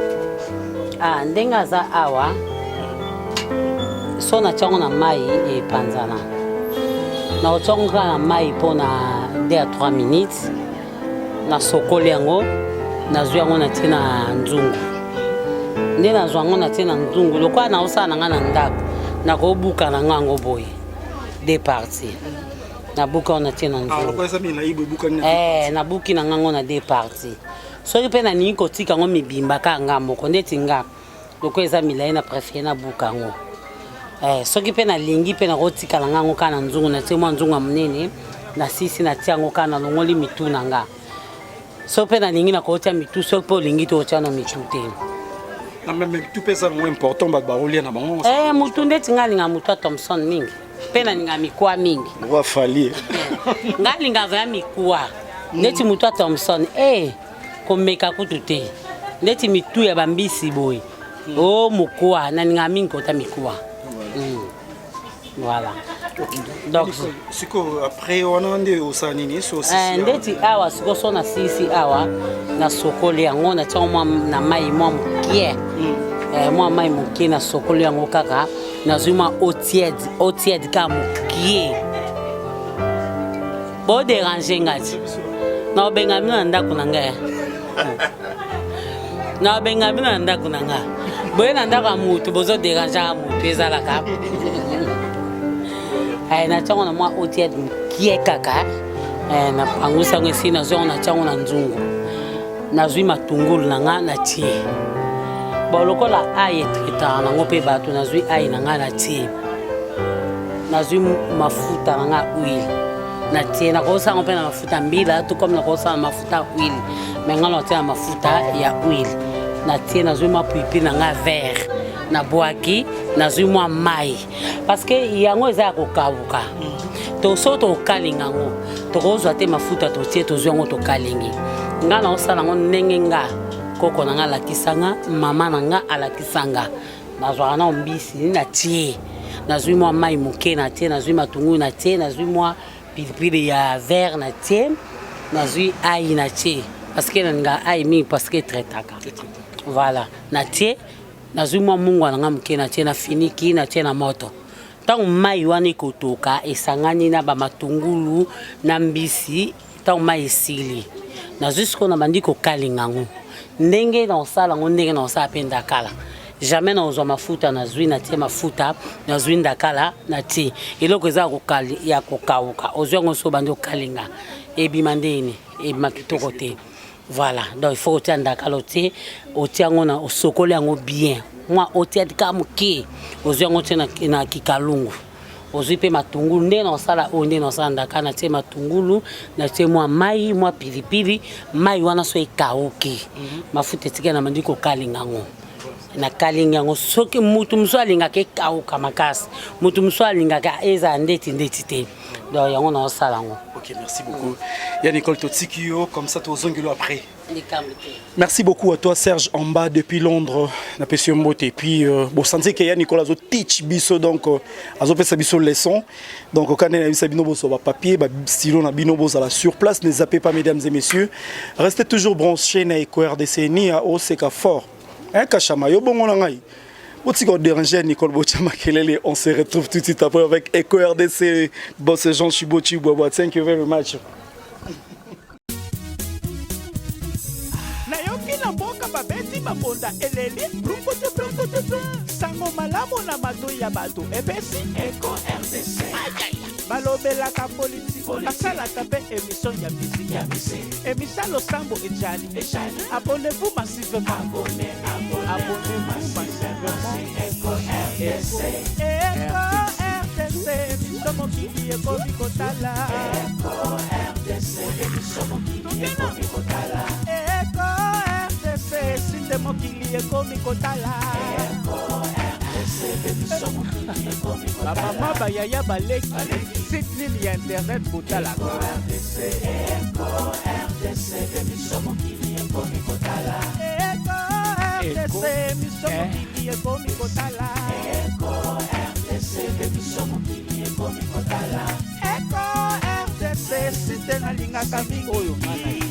Ah, ndenga za awa. So na tchongo na mai et panzana. Na tchongo na mai pona 2 à 3 minutes. Na sokoli yango na zwango na tina nzungu. Nde na zwango na tina nzungu lokwa na osana nga na ndako. Na ko buka na ngango boy. Des parties. Na buka na tina nzungu. Ah, lokwa sami na ibo buka na. Na buki na ngango na 2 parties. So pe na ni ko tika ngo mibimba ka ngambo ko ndeti nga. Lokwa eza milai na préféré na buka ngo. Soki pe na lingi pe na rotika na ngango kana nzungu na temo nzungu munene na sisi na tiango kana longoli mitu nanga so pe na lingi na ko tia mitu so pe lingi to tia na mitu te na même tout pesa moins important ba rolia na bango mutu ndeti ngalinga mutu Thompson mingi pe na ninga mikwa mingi wa fali ngalinga va mikwa ndeti mutu Thompson komeka kutu te ndeti mitu ya bambisi boy mukwa na ninga mingi ko ta mikwa voilà. Donc après on a des osanini so sisi ndeti awa siko so na sisi awa na sokole yango na tshoma na mai mwa mukie mwa mai mukie na sokole yango kaka na zuma otied ka mukie bo déranger ngati na benga mina ndako na ngaya na benga mina ndako na ngaya bo na ndako mutu bozo déranger mutu ezalaka na chango na mwa otied mukie kaka na pangusa ngesi na zo na chango na nzungu na zui matungulu na nga na tie bolokola aye treta na ngope bato na zui aye na nga na tie na zui mafuta na nga huile na tie na kosa ngope na mafuta mbila tout comme na kosa na mafuta huile mais nga na tie na mafuta ya huile na tie na zui mapipi na nga vert na boaki na zui mwa mai parce que yango eza ya kokawuka to so to kalinga ngo to kozwa te mafuta to tie to zwango to kalingi nga na osala ngo ndenge nga koko na nga lakisanga mama na nga alakisanga na zwa na mbisi na tie na zui mwa mai muke na tie na zui matungu na tie na zui mwa pilipili ya vert na tie na zui ai na tie parce que nga ai mi parce que tretaka voilà na tie na zui mwa mungu na nga muke na tie na finiki na tie na moto tangu mai wana kotoka esangani na ba matungulu na mbisi tangu mai esili na jusqu'o na bandi ko kalinga ngo ndenge na osala ngo ndenge na osala penda kala jamais na ozwa mafuta na zui na tie mafuta na zui ndakala na tie eloko eza kokali ya kokauka ozwa ngo so bandi kalinga ebimandeni ebimakitoko te voilà donc il faut tia ndakala te otia ngo na osokole ngo bien moi otia dikamuke ozwa ngo te na kikalungu ozwi pe matungulu nde na osala onde na osala ndaka na tie matungulu na tie mwa mai mwa pilipili mai wana so ekauki mafuta etika na mandiko kalinga ngo na kalinga ngo soki mutu mso alingaka ekauka makasi mutu mso alingaka eza ndeti te donc yango na osala ngo. Ok, merci beaucoup. Il y a Nicole Totsikio, comme ça, tu as zongilo après. Merci beaucoup à toi, Serge, en bas depuis Londres, na Pession Mbote. Et puis, bon, santé qu'il y a Nicolas Zo teach biso, donc, azo fait sa biso leçon. Donc, quand on a vu sa binobo sur papier, stylo na binobo à la sur place, ne zappez pas, mesdames et messieurs. Restez toujours branchés na Eco RDC ni à Oseka Fort. Hein, Kachama, yo bon on ngai. Si on dérange Nicole Bochamakelele, on se retrouve tout de suite après avec Eco RDC, boss Jean Chibochi Bobo. Thank you very much. Babonda eleli sango malamu na mato ya bato ebesi Eco RDC balobelaka politiko basalaka mpe émission ya musique émission losambo ejali abonnez-vous massivement abonnez-vous massivement Eco RDC émission mokili ekomi kotala Eco RDC émission mokili ekomi kotala Sinde mokili ekomi kotala ba mama ba yaya baleki site ligne ya internet botala Eco RDC émission mokili ekomi kotala Eco RDC émission mokili ekomi kotala Eco RDC émission mokili ekomi kotala Eco RDC site nalingaka mingi oyo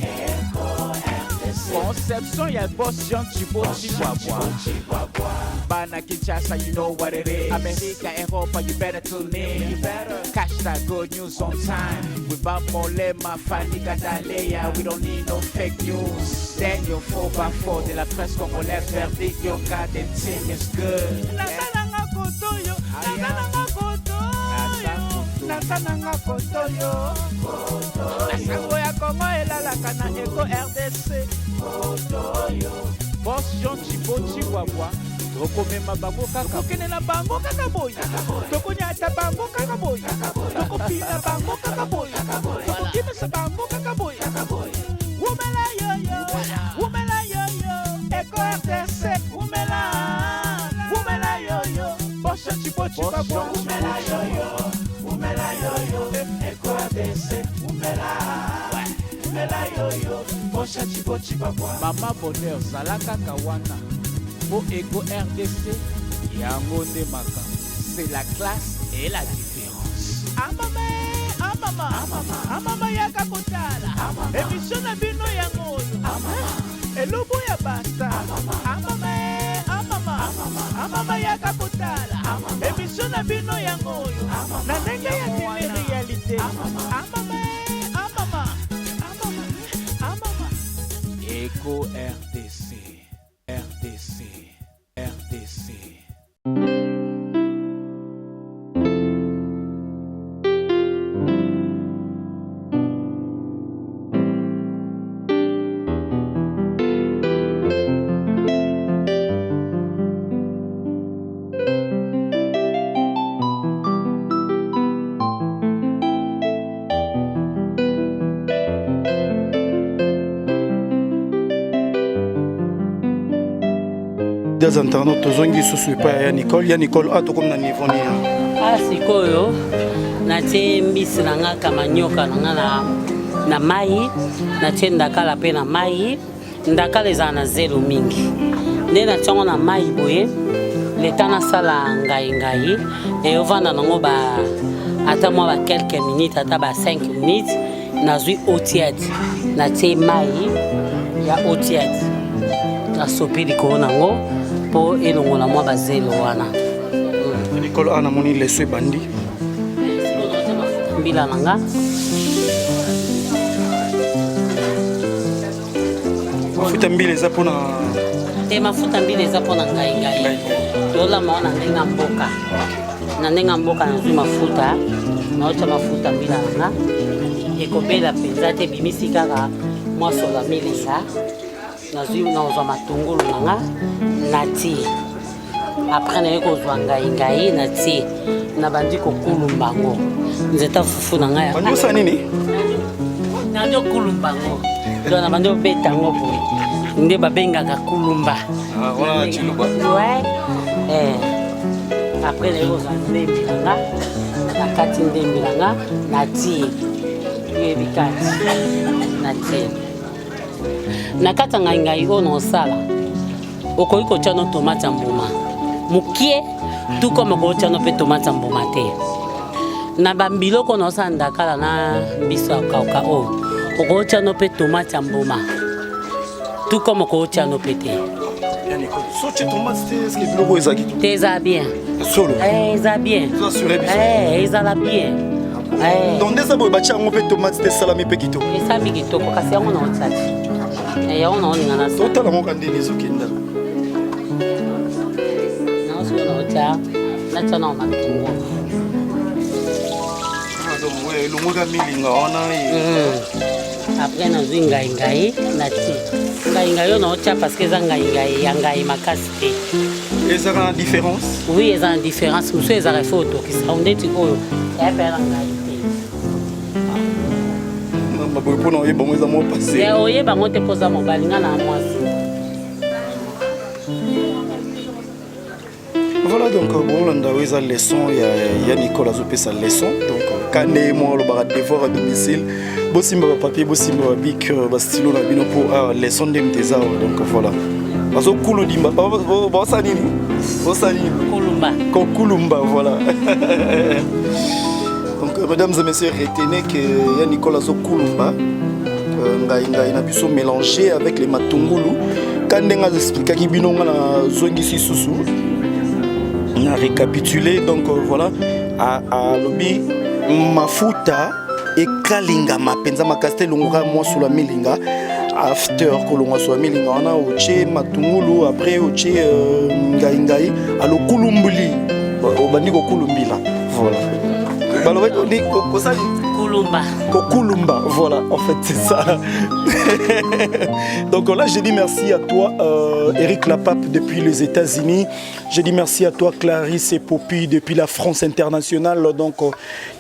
Eco Conception ya boss Jean Chibochi Bana Kinshasa, you know what it is. America, Europa, you better tune in. You better catch that good news on time. With Bamolema, Fanny Gadalea, we don't need no fake news. Daniel 4x4 de la presse congolaise, verdict, your goddamn team is good. Nasananga Kotoyo, Nasananga Kotoyo, Nasango ya Kongo elalaka na Eco RDC. Boss Jean Chibochi Wabwa. Toko mema bango kaka kene na bango kaka boy. Toko nyata bango kaka boy. Toko pina bango kaka boy. Toko kime sa bango kaka boy. Oumela yo-yo, oumela yo-yo, Eco RDC, oumela yo-yo, Bocha Chipochi Babo, oumela yo-yo, Eco RDC, oumela yo-yo, Bocha Chipochi Babo. Mama Bonheur, Zalaka Kawana, pour Eco RDC, Yango Ndemaka, c'est la classe et la différence. Amama yaka kotala emission na bino yango elobo ya basta amama yaka kotala emission na bino yango na ndenge ya télé-réalité amama Eco RDC. Des internautes zongi susu pa ya Nicole ato comme na niveau ni sikoyo natie mbisi nanga kama nyoka nanga na mai natie ndakala pe na mai ndakala eza na zelo mingi nde nationgo na mai boye leta nasala ngai e ovanda nango ba ata mwa ba quelques minutes ata ba 5 minutes nazwi eau tiède natie mai ya eau tiède nasopi likolo nango po elongola mwa bazelo wana Nicole ana moni leso bandi mbila nanga mafuta mbili eza pona mafuta mbili eza pona ngai tola maona ndenga mboka nazwi mafuta naocha mafuta mbila nanga ekobela penza te bimisi kaka mwa sola milisa nazwi naozwa matungulu nanga nati après naye kozwa ngai nati na bandi kokulumbango nzeta fufu nanga ya bandi osa nini nandi okulumbango do na bandi obetango boye nde babengaka kulumba après naye kozwa ndembi nanga nakati ndembi nanga nati yebikati nati nakata ngai oyo nosala okoki kotia no tomate ya mbuma mokie tu comme okotia no mpe tomate ya mbuma te na bambiloko nosala ndakala na mbiso ya kauka oyo okotia no mpe tomate ya mbuma tu comme okotia no mpe te te eza bien eza bien ezala bien donc ndeza boye batia yango mpe tomate te esalami mpe kitoko esalami kitoko kasi yango naotiati yango naoninga totala moka ndeni ezokenda naosiko naotia natia nao matungulu elongoka milinga wana après nazwi ngai nati ngai oyo naotia parce que eza ngai ya ngai makasi te ezaka na différence oui eza na différence mosusu ezaka efo otokisa ondeti oyo eyapela ngai boye mpona oyeba ngo eza mo pase oyeba ngo te mpo za mobali nga na mwasi voilà donc bolanda oyo eza leçon ya Nicole azopesa leçon donc kande mo olobaka devoir à domicile bosimba bapapier bosimba babik bastilo na bino mpo leçon nde mte eza donc voilà bazokuludimba baosa nini kokulumba voilà donc mesdames et messieurs retenez que ya Nicole azokulumba ngai na biso mélangé avec les matungulu kande nga expliquaki bino nga na zongisi susu na récapituler donc voilà à lobby mafuta ekalinga mapenza makasite longoka mwa sula milinga after kolongwa sula milinga wana oche matungulu après oche ngai alo kulumbuli obandi ko kulumbila voilà baloba ni kosali Kokulumba. Kokulumba, voilà, en fait c'est ça. Donc là, je dis merci à toi, Eric Lapape, depuis les États-Unis. Je dis merci à toi, Clarisse et Poppy, depuis la France internationale. Donc,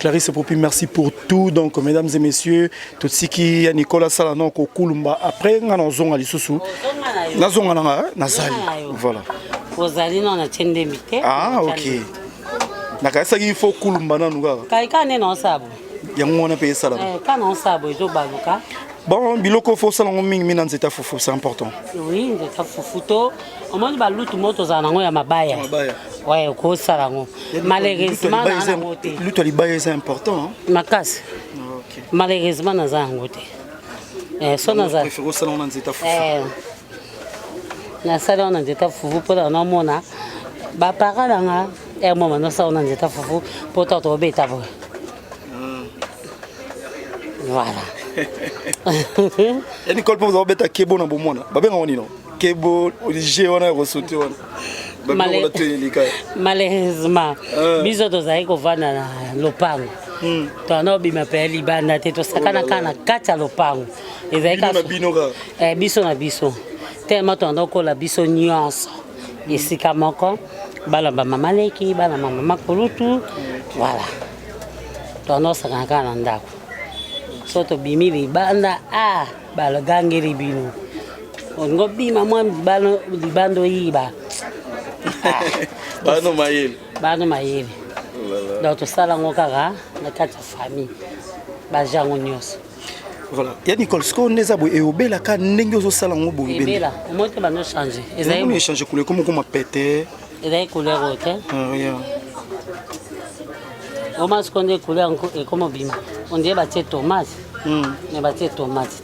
Clarisse et Poppy, merci pour tout. Donc, mesdames et messieurs, tout ce qui est Nicolas Salano, Kokulumba. Après, on a un zong à l'issoussou. Voilà. Ah, ok. Nakasa il faut Kulumba na nuga. Kaikane non sabo. Yango on a payé ça là. Quand sabo zo baluka. Bon, biloko faut ça ngom mingi minan zeta fofu, c'est important. Oui, zeta fofu to. On m'a balutu moto za nango ya mabaya. Mabaya. Ouais, ko sala ngo. Malheureusement na ngote. Luto libaya c'est important. Makas. OK. Malheureusement na za ngote. So na za. Préfère ça on zeta fofu. Na sala on zeta fofu pour na mona. Ba paranga et moi maintenant ça on a déjà fou pour t'autre bêta voilà. Et Nicole pour bêta kebo na bomona ba benga woni no kebo j'ai on a ressorti on malheureusement biso tozali kovanda na lopango twana obima pe libanda te tosakana kana kati ya lopango ezali biso na biso tellement twana kola biso nyonso esika moko bala ba mama leki bala mama kulutu voilà tono sanga na ndako soto bimi libanda bala gangeri bino ongo bima mwa balo libando yiba bano mayele donc to sala ngokaka na kati famille ba jango nyos. Voilà. Il y a Nicole, ce qu'on est à et au bel cas, n'engue au salon au bout. Et bela, au moins que va nous changer. Et ça y est, changer couleur comme on pété. Et là, couleur haute. Rien. Au moins, ce qu'on est couleur et comme bima. On dit bâtir tomate. Mais bâtir tomate.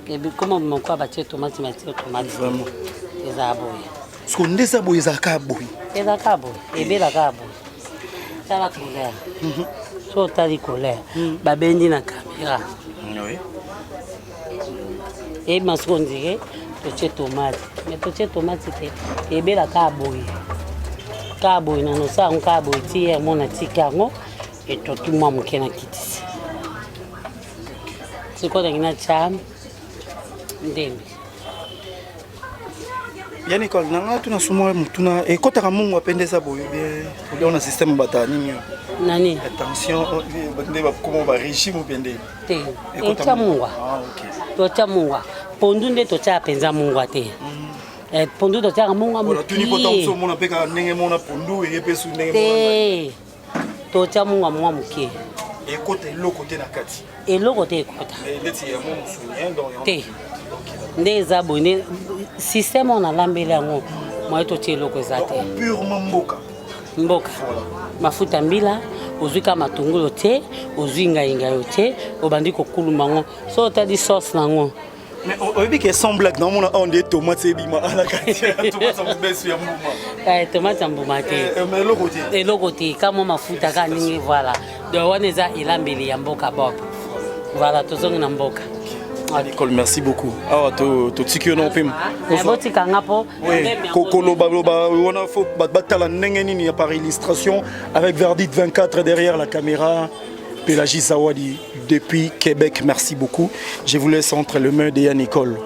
Et puis, comment on quoi bâtir tomate, bâtir tomate. Vraiment. Et ça a beau. Ce qu'on est à et ça a beau. Et ça a beau. Et bela a beau. Ça la couleur. So tali colère babendi na caméra oui et masco ndire to tomate mais to tomate te e bela ka boy na no sa on ka boy ti e mona tikango et to tout moi mokena kitisi c'est quoi ngina cham ndembi ya Nicole nanga tuna suma mutuna e kotaka mungu apendeza boy bien on a système batani nani attention bande ba comment ba régime bende te e cha mungwa to cha mungwa pondu nde to cha penza mungwa te pondu to cha mungwa mu tuni potom so mona peka ndenge mona pondu e pesu ndenge mona to cha mungwa mwa muke e kote lokote na kati e lokote ekota ndeti ya mon souvenir donc te nde za bone système on a lambele yango moi to tie loko za te purement mboka mafuta mbila ozwi ka matungulu te ozwi ngainga yo te obandi kokuluma ngo so otadi sauce nango mais on veut que sans blague dans mon on des tomates bima ala kati tomates en besu ya mbuma tomates en mbuma te mais loko te kama mafuta ka ningi voilà de waneza ilambeli ya mboka bob voilà tozongi na mboka. Nicole, merci beaucoup. Ah, tu tiki on pim. On a faut battre la nengeni par illustration avec Verdict 24 derrière la caméra. Pélagie Zawadi depuis Québec, merci beaucoup. Je vous laisse entre les mains de Nicole.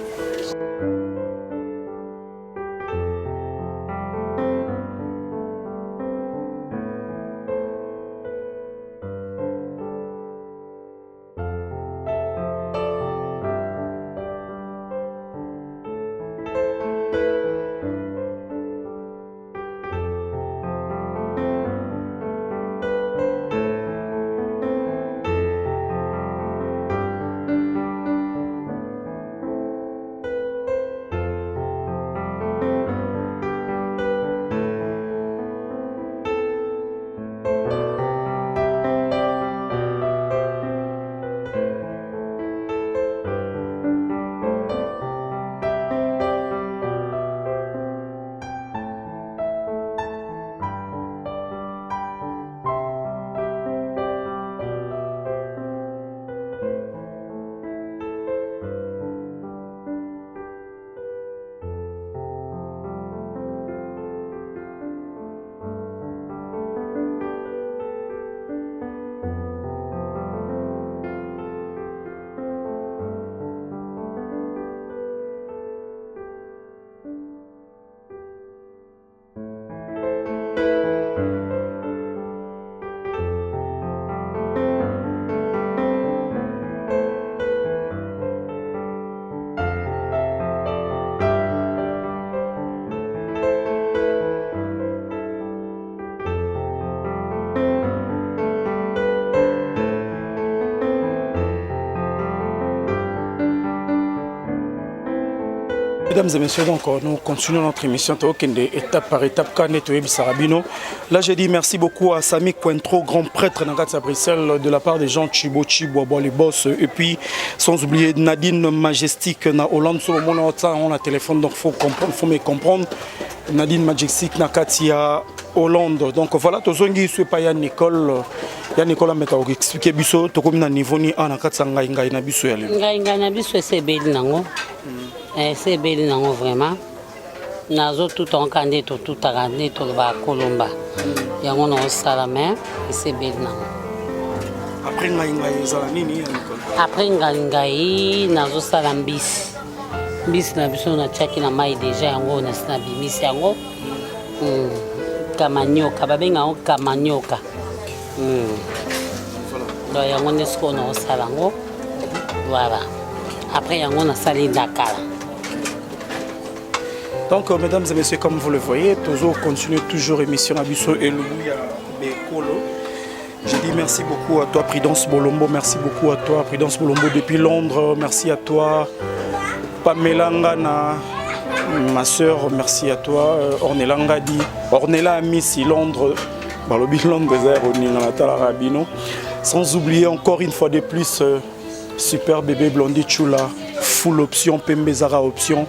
Mesdames et messieurs, donc nous continuons notre émission étape par étape. Là, j'ai dit merci beaucoup à Sami Cointreau, grand prêtre à Bruxelles, de la part des gens Chibo, les boss, et puis sans oublier Nadine Majestic na Hollande. On a téléphone, donc faut comprendre, faut me comprendre. Nadine Majestic na Katia Hollande. Donc voilà, tozongi ce pas ya Nicole. Ya Nicole meta expliquer biso to comme na niveau ni ana katsanga ngai na biso ya lelo. Ngai na biso c'est belle nango. C'est belle nango vraiment. Nazo tout en candé tout arrangé tout ba Colomba. Yango na osala mais c'est belle nango. Après ngai ezala nini ya Nicole? Après ngai nazo sala mbisi. Mbisi na biso na chaki na mai déjà yango na sina bimisi yango. Kamanyoka babenga o kamanyoka. Donc yango nesko na osala ngo. Voilà. Après yango na sali dakala. Donc mesdames et messieurs, comme vous le voyez, toujours continue toujours émission Abisso et Louia Bekolo. Je dis merci beaucoup à toi Prudence Bolombo, merci beaucoup à toi Prudence Bolombo depuis Londres, merci à toi Pamela Ngana, ma soeur, merci à toi Ornella Ngadi, Ornella Amissi Londres, Balobi Londres Rabino. Sans oublier encore une fois de plus super bébé Blondie Chula, full option, Pembezara option.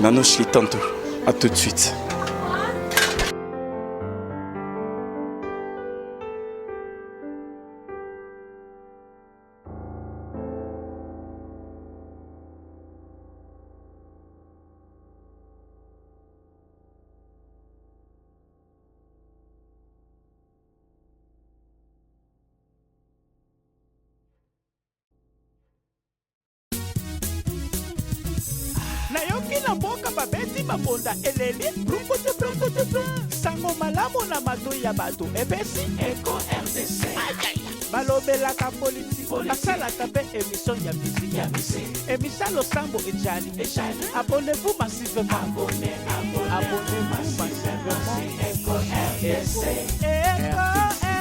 Nano Chlitanto, à tout de suite. Nayoki na mboka babeti babonda eleli brukutu sango malamu na mato ya bato epesi Eco RDC balobelaka politiki basalaka mpe émission ya misiki émission losambo ejali abonnez-vous massivement abonnez-vous massivement Eco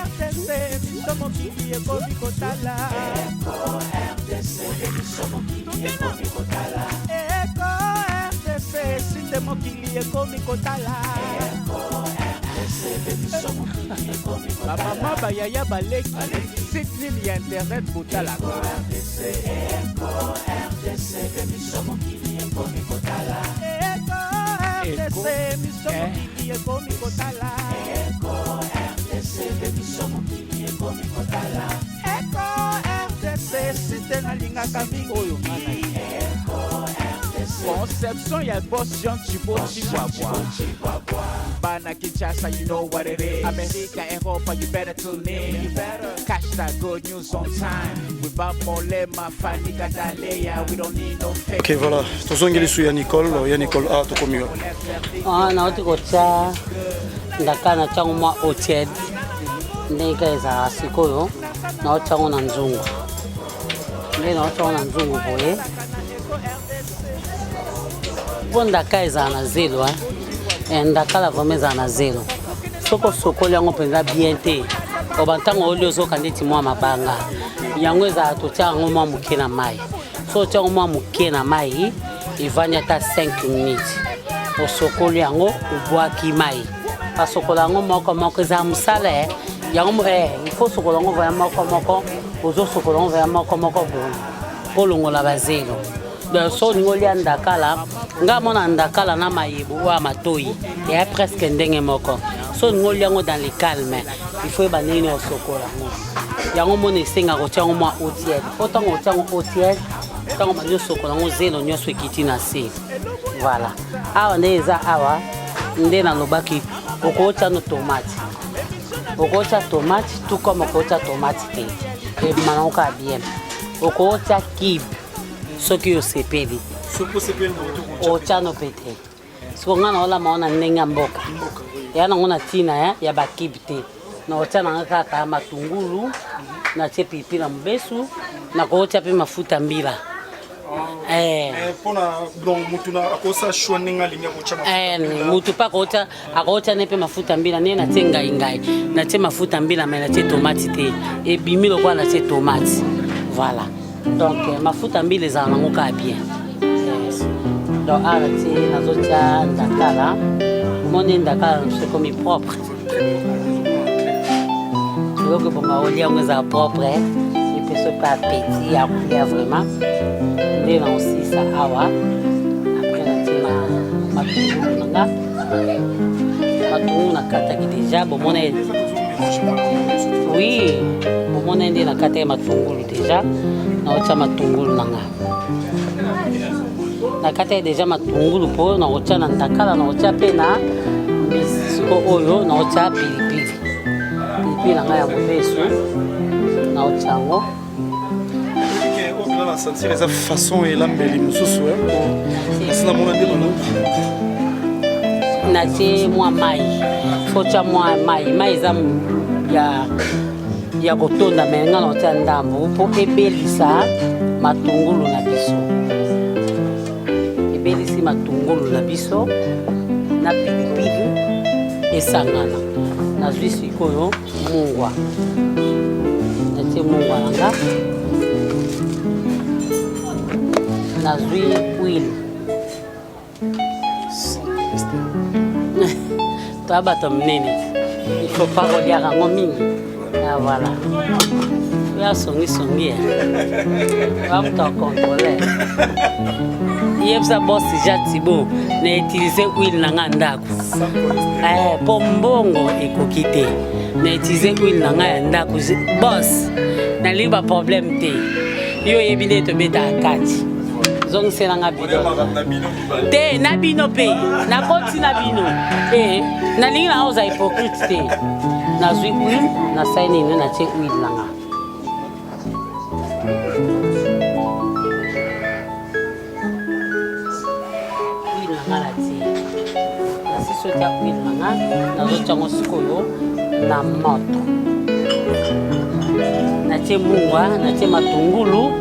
RDC émission mokili ekomi kotala Eco RDC émission mokili ekomi kotala Sinde mokili ekomi kotala bamama bayaya baleki site nini ya internet botala émission mokili ekomi kotala émission mokili ekomi kotala émission mokili ekomi kotala RDC site nalingaka mingi oyo Conception ya boss Jean Chibo Bana Kinshasa, you know what it is. America, Europa, you better tune in. You better catch that good news on time. We bought Molema, Fanny Gadaleya. We don't need no fake. Ok, voilà. Tozongeli su ya Nicole a to komi. Na oti kocha ndakana changu ma otied. Ndeka eza sikoyo na ochangu na nzungu. Na ochangu na nzungu boye. Ndaka eza na zelo ndakala vraiment eza na zelo soko sokoli yango mpenza bien te obantango oli ozoka ndeti mwa mabanga yango eza totia yango mwa moke na mai so otia yango mwa moke na mai evandi ata 5 minutes osokoli yango obwaki mai pasokola yango moko eza mosala yango il faut sokola yango vaya moko ozosokola yango vaya moko po longola bazelo so ngoli andakala nga mona ndakala na mayebo wa matoi ya presque ndenge moko so ngoli yango dans le calme il faut ba nini osokola yango mona esenga ko tiango mwa otied otango tiango otied tango ba sokola ngo zelo nyoso ekiti na se voilà awa ndeza awa ndena lobaki okota no tomate okota tomate tout comme okota tomate te et manonka bien okota kib soki yo sepeli Soko sepeli ochano pete siko ngana wala maona nenga mboka yana ngona tina ya bakibite na ochana kaka matungulu na chepipi na mbesu na kocha pe mafuta mbila pona donc mutuna akosa shwaninga linya kocha mutu pa kocha akocha nepe mafuta mbila ne na tenga ingai na che mafuta mbila mais na che tomate te e bimilo kwa na che tomate voilà donc mafuta mbila za nango ka bien Donc, ah, c'est dans autre Dakar, mon Dakar, c'est comme propre. Donc, pour ma on est propre, il peut se faire petit, après vraiment. Mais là aussi, ça awa. Après, ma on a carte qui déjà, bon, mon est. Oui, bon, mon est la carte ma tungulu déjà. Na ocha matungulu nanga. Na carte déjà matungulu po, na ocha na Dakar, na ocha pena. Misiko oyo, na ocha pilipili. Pilipili nanga ya mobeso. Na ocha ngo. On a senti les façons et l'ambeli mususu. C'est la monnaie de natie moi mai focha moi mai za ya kotonda menga na tia ndambo po ebelisa matungulu na biso ebelisi matungulu na biso na pilipili esangana na zwi sikoyo mungwa natie mungwa nanga na zwi huile toi bato mnene il faut pas regarder à mingi ah voilà tu as songi va me contrôler il y a boss déjà tibo na utiliser huile na ndako pombongo ekokite na utiliser huile na ya ndako boss na liba problème te yo yebine to beta kati zong c'est nga bino te na bino pe na koti na bino na lingi na oza hypocrite te na zwi huile na saini na che huile langa huile langa la ti na siso tia huile langa na zo chango sikoyo na moto na che mungwa na che matungulu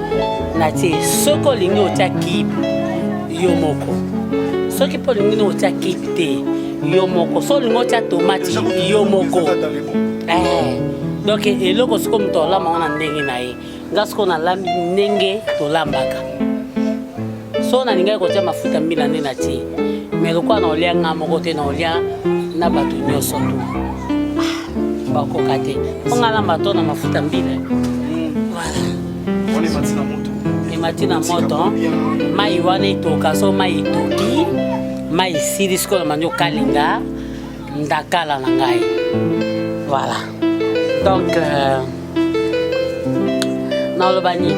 na ti soko lingi otia kipi yo moko soki po lingi otia kipi te yo moko so lingi otia tomati yo moko donc eloko soko muto olamba na ndenge na ye nga soko na lambi ndenge tolambaka so na lingi kotia mafuta mbila nde na ti mais lokwa na olia nga moko te na olia na bato nyonso tu bakoka te onga lamba to na mafuta mbila matina moto mai wana itoka so mai itoki mai sidi skola manyo kalinga ndakala na ngai voilà donc na lobani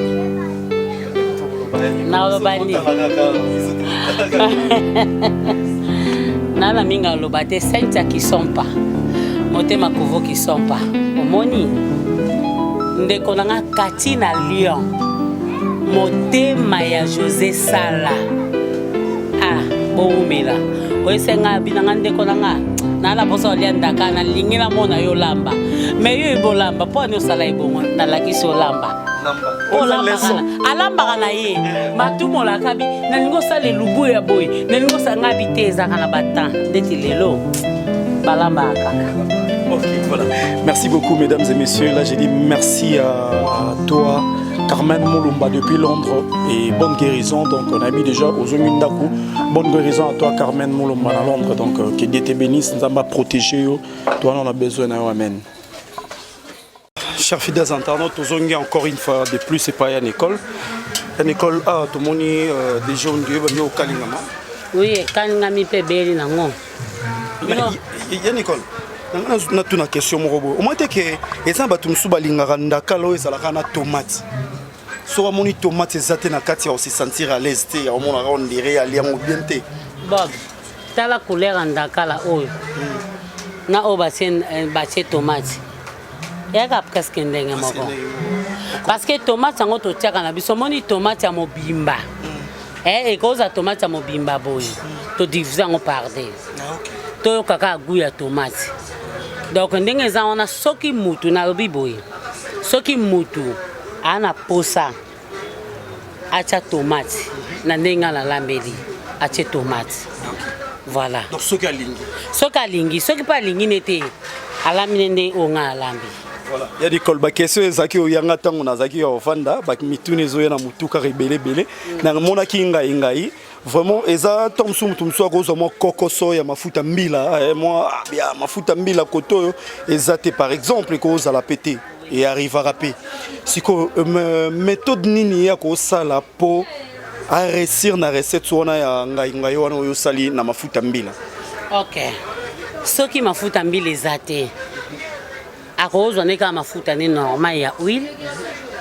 na minga lobate senta qui sont pas motema kovo qui sont pas omoni ndeko nanga Katina Lion motema ya José Sala boumela oyesenga binanga ndeko nanga nala posa olia ndaka na lingela mona yo lamba mais yo ebolamba po ani osala ebongo na lakisi olamba alamba na ye matumo la kabi na lingo sala lubu ya boy na lingo sanga biteza kana batan ndeti lelo balamba kaka. Ok, voilà. Merci beaucoup, mesdames et messieurs. Là, j'ai dit merci à toi, Carmen Moulumba, depuis Londres. Et bonne guérison. Donc, on a mis déjà aux Omindaku. Bonne guérison à toi, Carmen Moulumba, à Londres. Donc, que Dieu te bénisse. Nous allons protéger. Toi, on a besoin d'un amen. Chers fidèles internautes, nous avons encore une fois de plus, c'est pas une école. Une école, tout le monde déjà au Kalingama. Oui, Kalingami Pebeli Nango. Il y a une école. Na tuna question morobo au moins que eza batu musu balingaka ndakala oyo ezalaka na tomate so amoni tomate ezate na kati ya se sentir à l'aise te ya omona on dirait ya liango bien te bob tala couleur ndakala oyo na o batie tomate yaka presque ndenge moko parce que tomate yango totiaka na biso moni tomate ya mobimba ekoza tomate ya mobimba boye to divise yango par deux to kaka goût ya tomate. Donc ndenge za ona soki mutu na lobi boye soki mutu ana posa acha tomate na ndenge la lambeli acha tomate voilà donc soki alingi soki pa alingi nete alamine nde onga alambi voilà ya di kolba question ezaki oyanga tango nazaki ya ofanda ba mitune zo na mutuka rebele bele na mona kinga ingai vraiment eza tom sum tum so ko mo kokoso ya mafuta mbila moi bien mafuta mbila koto ezate par exemple ko za la péter et arrive à rapper siko méthode nini ya ko sala po a réussir na recette sona ya ngai wana oyo sali na mafuta mbila. OK, soki mafuta mbila ezate akozwa neka mafuta ni normal ya huile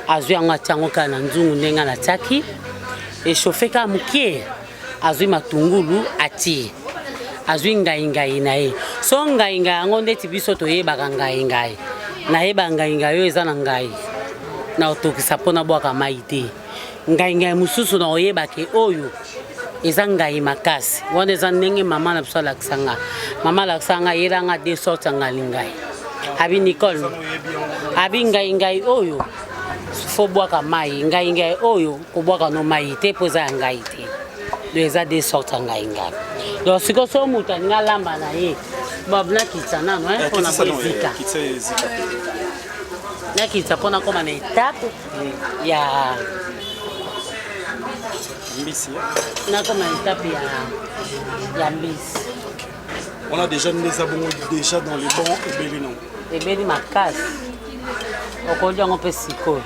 azwi yango atango kana nzungu ndenga na taki échauffer ka mukie azwi matungulu ati azwi ngai na ye so ngai yango ndeti biso toyebaka ngai na yeba ngai yo eza na ngai na otokisa pona bwaka mai te ngai mususu na oyebake oyo eza ngai makasi wana eza ndenge mama na biso alakisanga mama alakisanga yelanga de sorte ngai abi Nicole abi ngai oyo fo bwaka mai ngai oyo ko bwaka no mai te poza ngai te do eza de sorte ngai donc siko so muta nga lamba na ye babna kitana no pona zika na kitsa pona koma na étape ya mbisi na koma étape ya mbisi. On a déjà des abonnés déjà dans les bons et belli non. Et belli makasi. Okolia ngo pe siko.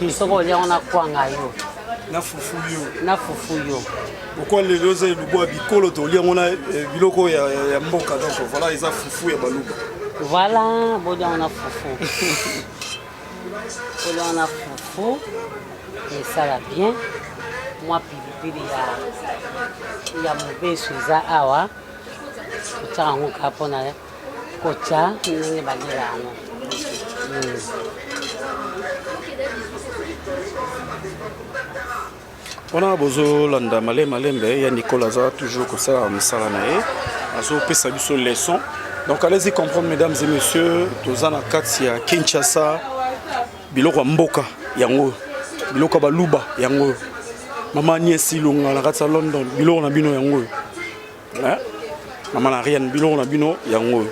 Soko lia ona kwanga yo. Na fufu yo. Pourquoi les loze lubo bikolo to lia ona biloko ya mboka donc voilà ils a fufu ya baluba. Voilà, bodia ona fufu. Bodia ona fufu. Et ça va bien. Moi pilipili ya mobesu za awa. Kocha ngo kapona kocha ndenge balela yango. On a besoin landa malembe ya Nicolas a toujours comme ça msala na ye azo pesa biso leçon. Donc allez-y comprendre mesdames et messieurs tozana kati ya Kinshasa biloko mboka yango biloko baluba yango mama Niesi lunga na kati ya London biloko na bino yango Maman n'a rien bilon na bino yango.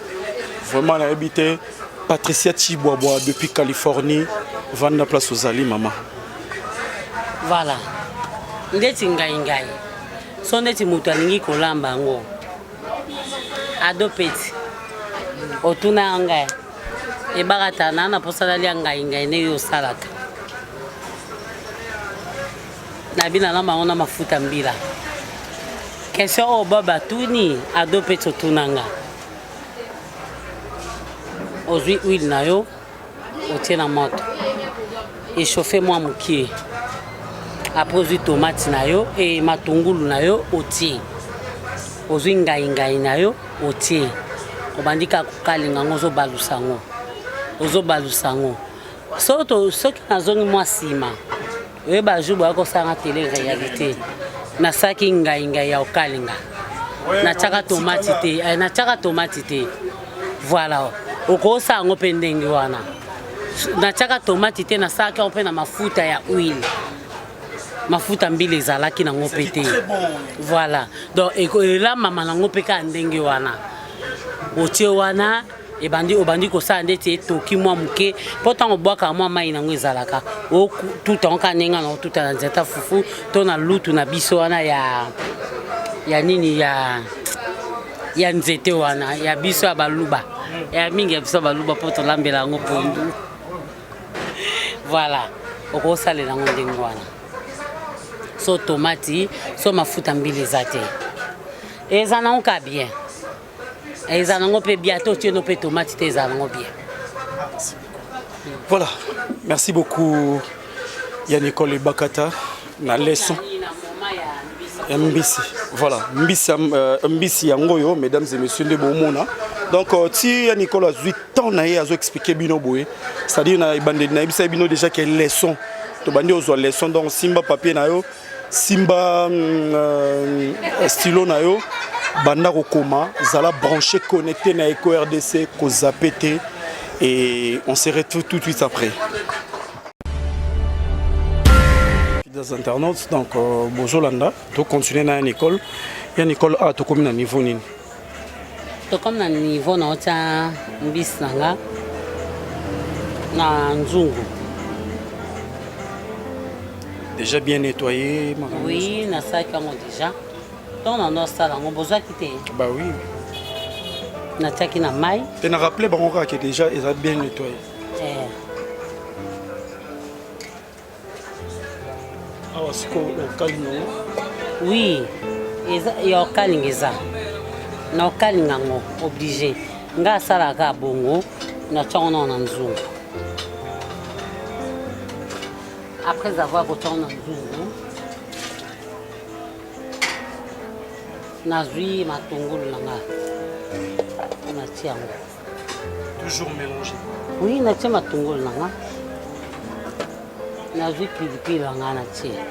Vraiment na habité Patricia Chiboaboa depuis Californie, vendre la place aux Ali maman. Voilà. Ndeti ngai. So ndeti mutu alingi kolamba ngo. Ado peti. Otuna ngai. E bagata na posala lia ngai ne yo salaka. Na bina na maona mafuta mbila. Question au baba tuni ado peto tunanga. Ozui huile na yo, otie na moto. Échauffer moi mukie. Après ozui tomate na yo et matungulu na yo otie. Ozui ngai na yo otie. Obandika kukalinga ngozo balusango. Ozo balusango. Soki nazongi moi sima. We ba jubu ako sanga télé réalité. Na saki ngai ya okalinga na chaka tomate te voilà okosa ngo pendenge wana na chaka tomate te na saki on pe na mafuta ya huile mafuta mbili ezalaki na ngo pete voilà donc ela mama na ngo peka ndenge wana otie wana obandi kosala ndeti etoki mwa muke po ntango bwaka mwa mai nango ezalaka tuta onka nenga na tuta na nzeta fufu to na lutu na biso wana ya nini ya nzete wana ya biso ya baluba ya mingi ya biso baluba po tolambela yango pondu voilà okosalela yango ndenge wana so tomati so mafuta mbili eza te eza nango ka bien ezanango pe bientôt tu no pe tomate te ezanango bien. Voilà, merci beaucoup Yannicole Bakata na leçon ya mbisi. Voilà, mbisi yango yo mesdames et messieurs de bomona. Donc si Yannicole a 8 ans na ye azo expliquer bino boye, c'est-à-dire na ibande na ibisa bino déjà que leçon. To bandi ozo leçon donc simba papier na yo, simba stylo na yo. Banda Koma, Zala branché, connecté na Eco RDC, Koza pété, et on se retrouve tout de suite après. Des internautes, donc bonjour Landa, tu continues dans l'école. Il y a une école à tu comme na niveau nini? Tu comme na niveau na ota mbis nanga na nzungu. Déjà bien nettoyé. Oui, na ça comme déjà. Donc on a ça, on a besoin de quitter. Bah oui. On a tiré na maille. Tu as rappelé Baronga qui est déjà bien nettoyé. Ah, c'est quoi le calme? Oui, il y a un calme. Na okalinga ngo obligé nga sala ka bongo na tchona na nzungu après avoir botona na nzungu na zui matungulu langa na tiango toujours mélangé. Oui, na tia matungulu langa na zui pilipili langa na tia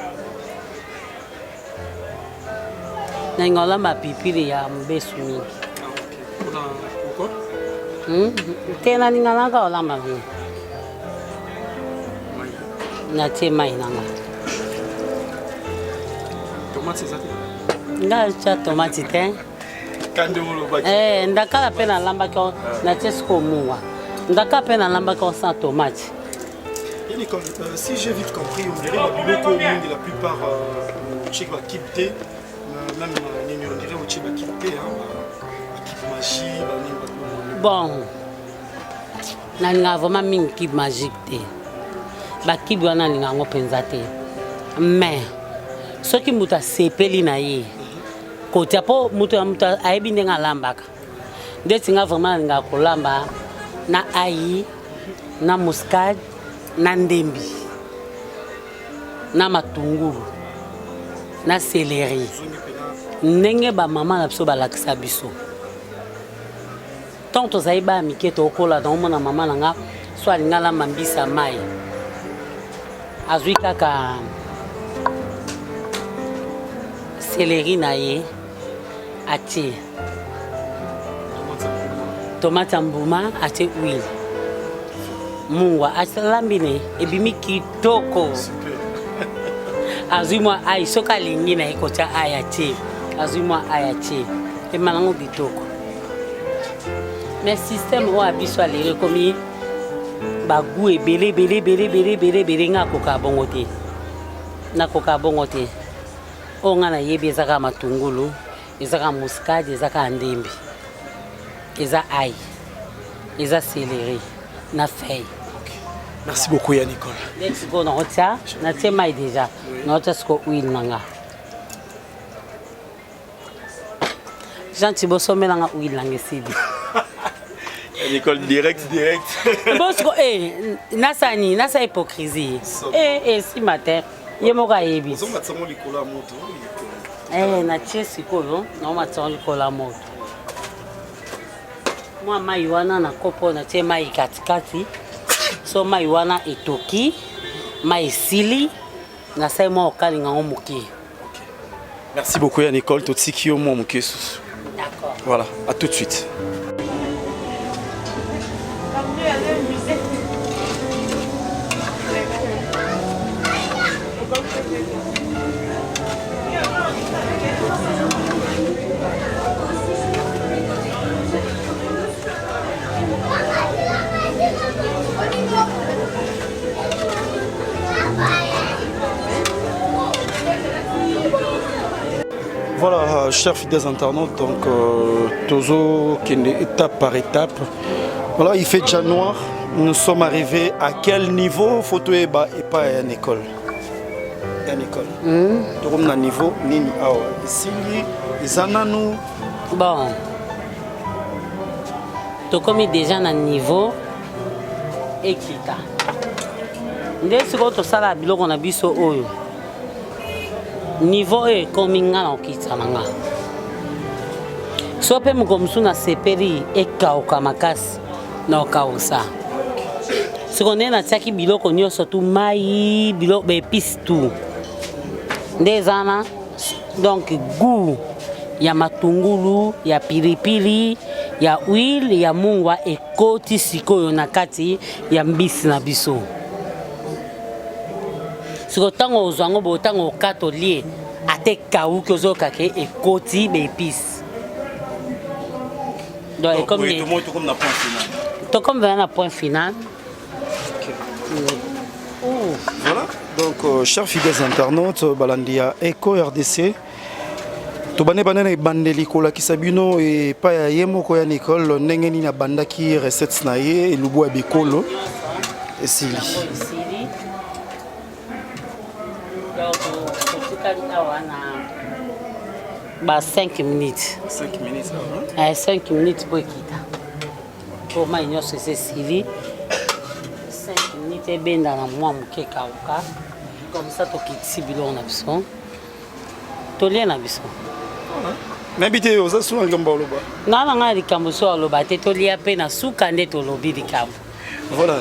na ngola mapipili ya mbesu mingi. Pourquoi? Tena ningana ka ola mavi. Na tie mai nanga. Tomate c'est ça? Nga cha tomate te. Kande wolo baki. Ndakala pe na lamba ko na tie sko muwa. Ndaka pe na lamba ko sans tomate. Et Nicole, si j'ai vite compris, on dirait que la plupart tchèques va quitter. Même on dirait au Tchèque quitter, l'équipe magie, bon, n'a vraiment mis une équipe magique. L'équipe est en train mais ce qui m'a séparé, quand tu as pas bien lambaka, dès que vraiment nga kolamba na ayi, na muscade, na ndembi, na matungulu, na céleri. Nenge ba maman na biso balakisa biso tant tozali ba mike tokola na omona mama nanga so alinga la mambisa mai azwi kaka céleri na ye atie tomate mbuma atie huile mungwa asalambine ebimi kitoko azwi mwa ai soka lingi na ekocha ai atie azuma ayachi et malango bitoko mais système o abiso alere komi bagu ebele nga koka bongote na koka bongote o nga na yebe ezaka matungulu ezaka muscade ezaka ndembi eza ai eza céleri na feuille. Merci beaucoup ya Nicole. Let's go na hotia na tema déjà na hotia sko huile nanga. Gentil bosso melanga huile nanga sibi. Nicole direct. Bosco nasa hypocrisie. Si matin yemoka yebi. Bosso matsango likola moto. Na chesi kolo na matsango likola moto. Moi mai wana na kopo na tie mai katikati. So mai wana etoki, mai sili na sai mo okalinga ngomuki. Merci beaucoup ya Nicole Totsiki au mon kesus. D'accord. Voilà, à tout de suite. Voilà, chers fidèles internautes, donc Tozo qui est étape par étape. Voilà, il fait déjà noir. Nous sommes arrivés à quel niveau? Photo et pas à une école. Une école. Donc on a un niveau nini awa. Ici les ananou. Bon. Tu comme déjà un niveau équita. Dès que tu sala bilo qu'on a biso oyo. Niveau est comme ngana okitsananga. So pe mukomsu na seperi ekauka makasi na okausa. Sekonde na tiaki biloko nyonso tu mai biloko épices tout. Ndezana donc goût ya matungulu, ya pilipili, ya huile, ya mungwa ekoti sikoyo na kati ya mbisi na biso. Siko tango ozwango bo tango kato lié ate kaou kozo kake ekoti be épices. Donc comme les comme na point final. To comme na point final. Voilà. Donc chers fidèles internautes, Balandia Eco RDC. tobane banana ebandeli kolakisa bino epai ya ye moko ya Nicole ndenge nini abandaki recettes na ye elubu ya bikolo esili ba 5 minutes 5 minutes 5 minutes pour quitter pour ma union c'est Sili 5 minutes et ben dans la moi moké kauka comme ça to kitsi bilon na biso to lien na biso n'habité aux asous en gamba loba na nga likambo so loba te to lia pe na suka nde to lobi likambo voilà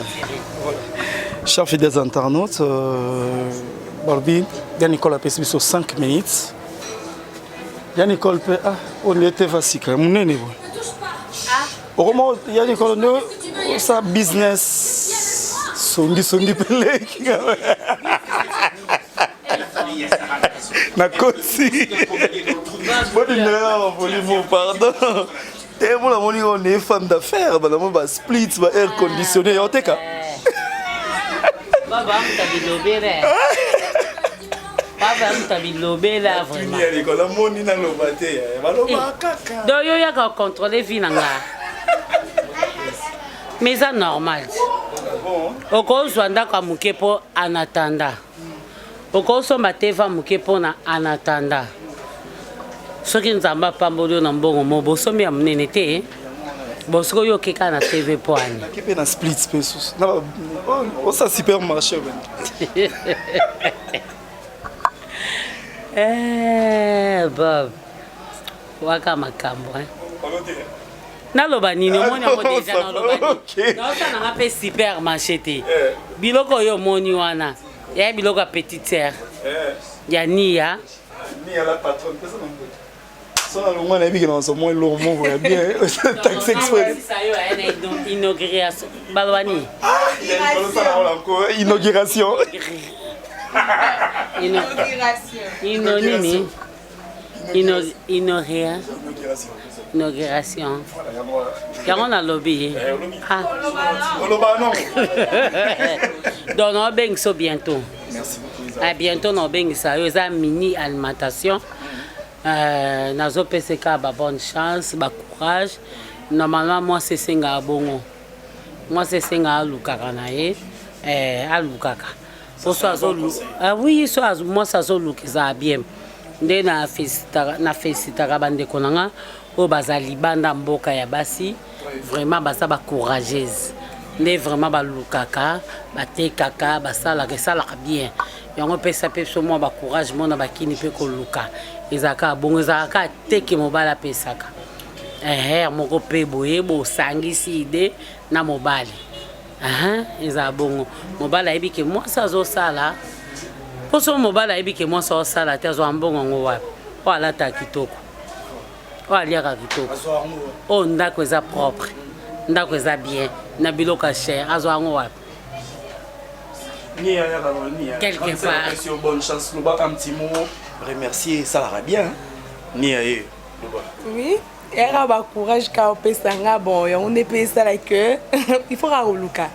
chers fidèles internautes Barbie ya Nicole a passé sur 5 minutes ya Nicole pe on était vasika munene bo Oromo ya Nicole no sa business songi pele na kosi boni na volume pardon et moi la moni on est femme d'affaires madame ba split ba air conditionné oteka baba mtabilobere baba mtabilobela vraiment ni Nicole la moni na lobate baloba kaka do yo ya ka contrôler vie nanga mais ça normal okozwa ndako muke po anatanda okosomba teva muke po na anatanda soki nzamba pamboli na mbongo mo bosomi ya munene te bosoko yo keka na tv po ani kipe na split pesos na osa supermarché Bob waka makambo naloba nini omoni yango deja naloba nini naosana nga mpe supermarché te biloko oyo omoni wana ya biloko ya petite sere ya nia la patronne sona longo na biki na somo lo moko ya bien taxi express inauguration baloba nini inauguration inauguration yango nalobi donc nobengisa bientôt bientôt nobengisa yo eza mini alimentation nazopeseka ba bonne chance ba courage normalement moi sesenga bongo moi sesenga alukaka na ye alukaka poso azolu oui so moi azolukisa bien nde na félicitaka bandeko nanga oyo bazali banda mboka ya basi vraiment baza bacourageuse nde vraiment balukaka batekaka basalaka esalaka bien yango pesa mpe so mwa bacourage mona bakini mpe koluka ezalaka bongo ezalaka teke mobali apesaka moko mpe boye bosangisi ide na mobali ezala bongo mobali ayebi ke mwasi azosala poso mobali ayebi ke mwasi azosala te azwa mbongo yango wapi oyo alataka kitoko oyo aliaka kitoko oyo ndako eza propre ndako eza bien na biloko cher azwa yango wapi quelque part bonne chance nous un petit mot remercier ça la bien ni aye oui era ba courage ka opesanga bon on ne pesa la que il faut rauluka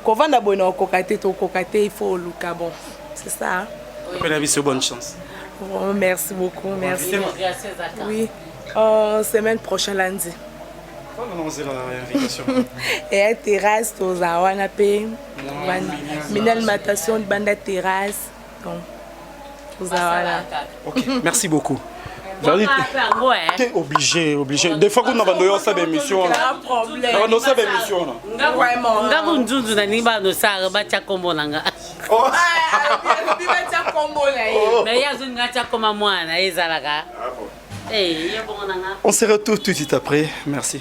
ko vanda bona okokate to kokate il faut luka bon c'est ça bonne chance bon, merci beaucoup merci oui semaine prochaine lundi et terrasse aux awana pe mine alimentation banda terrasse donc aux awana OK merci beaucoup obligé des fois qu'on a abandonné ça d'émission on a ça d'émission ngako nzunzu na nimba no sara bacha kombo nanga mais yazo ngacha koma mwana ezalaka on se retrouve tout de suite après merci.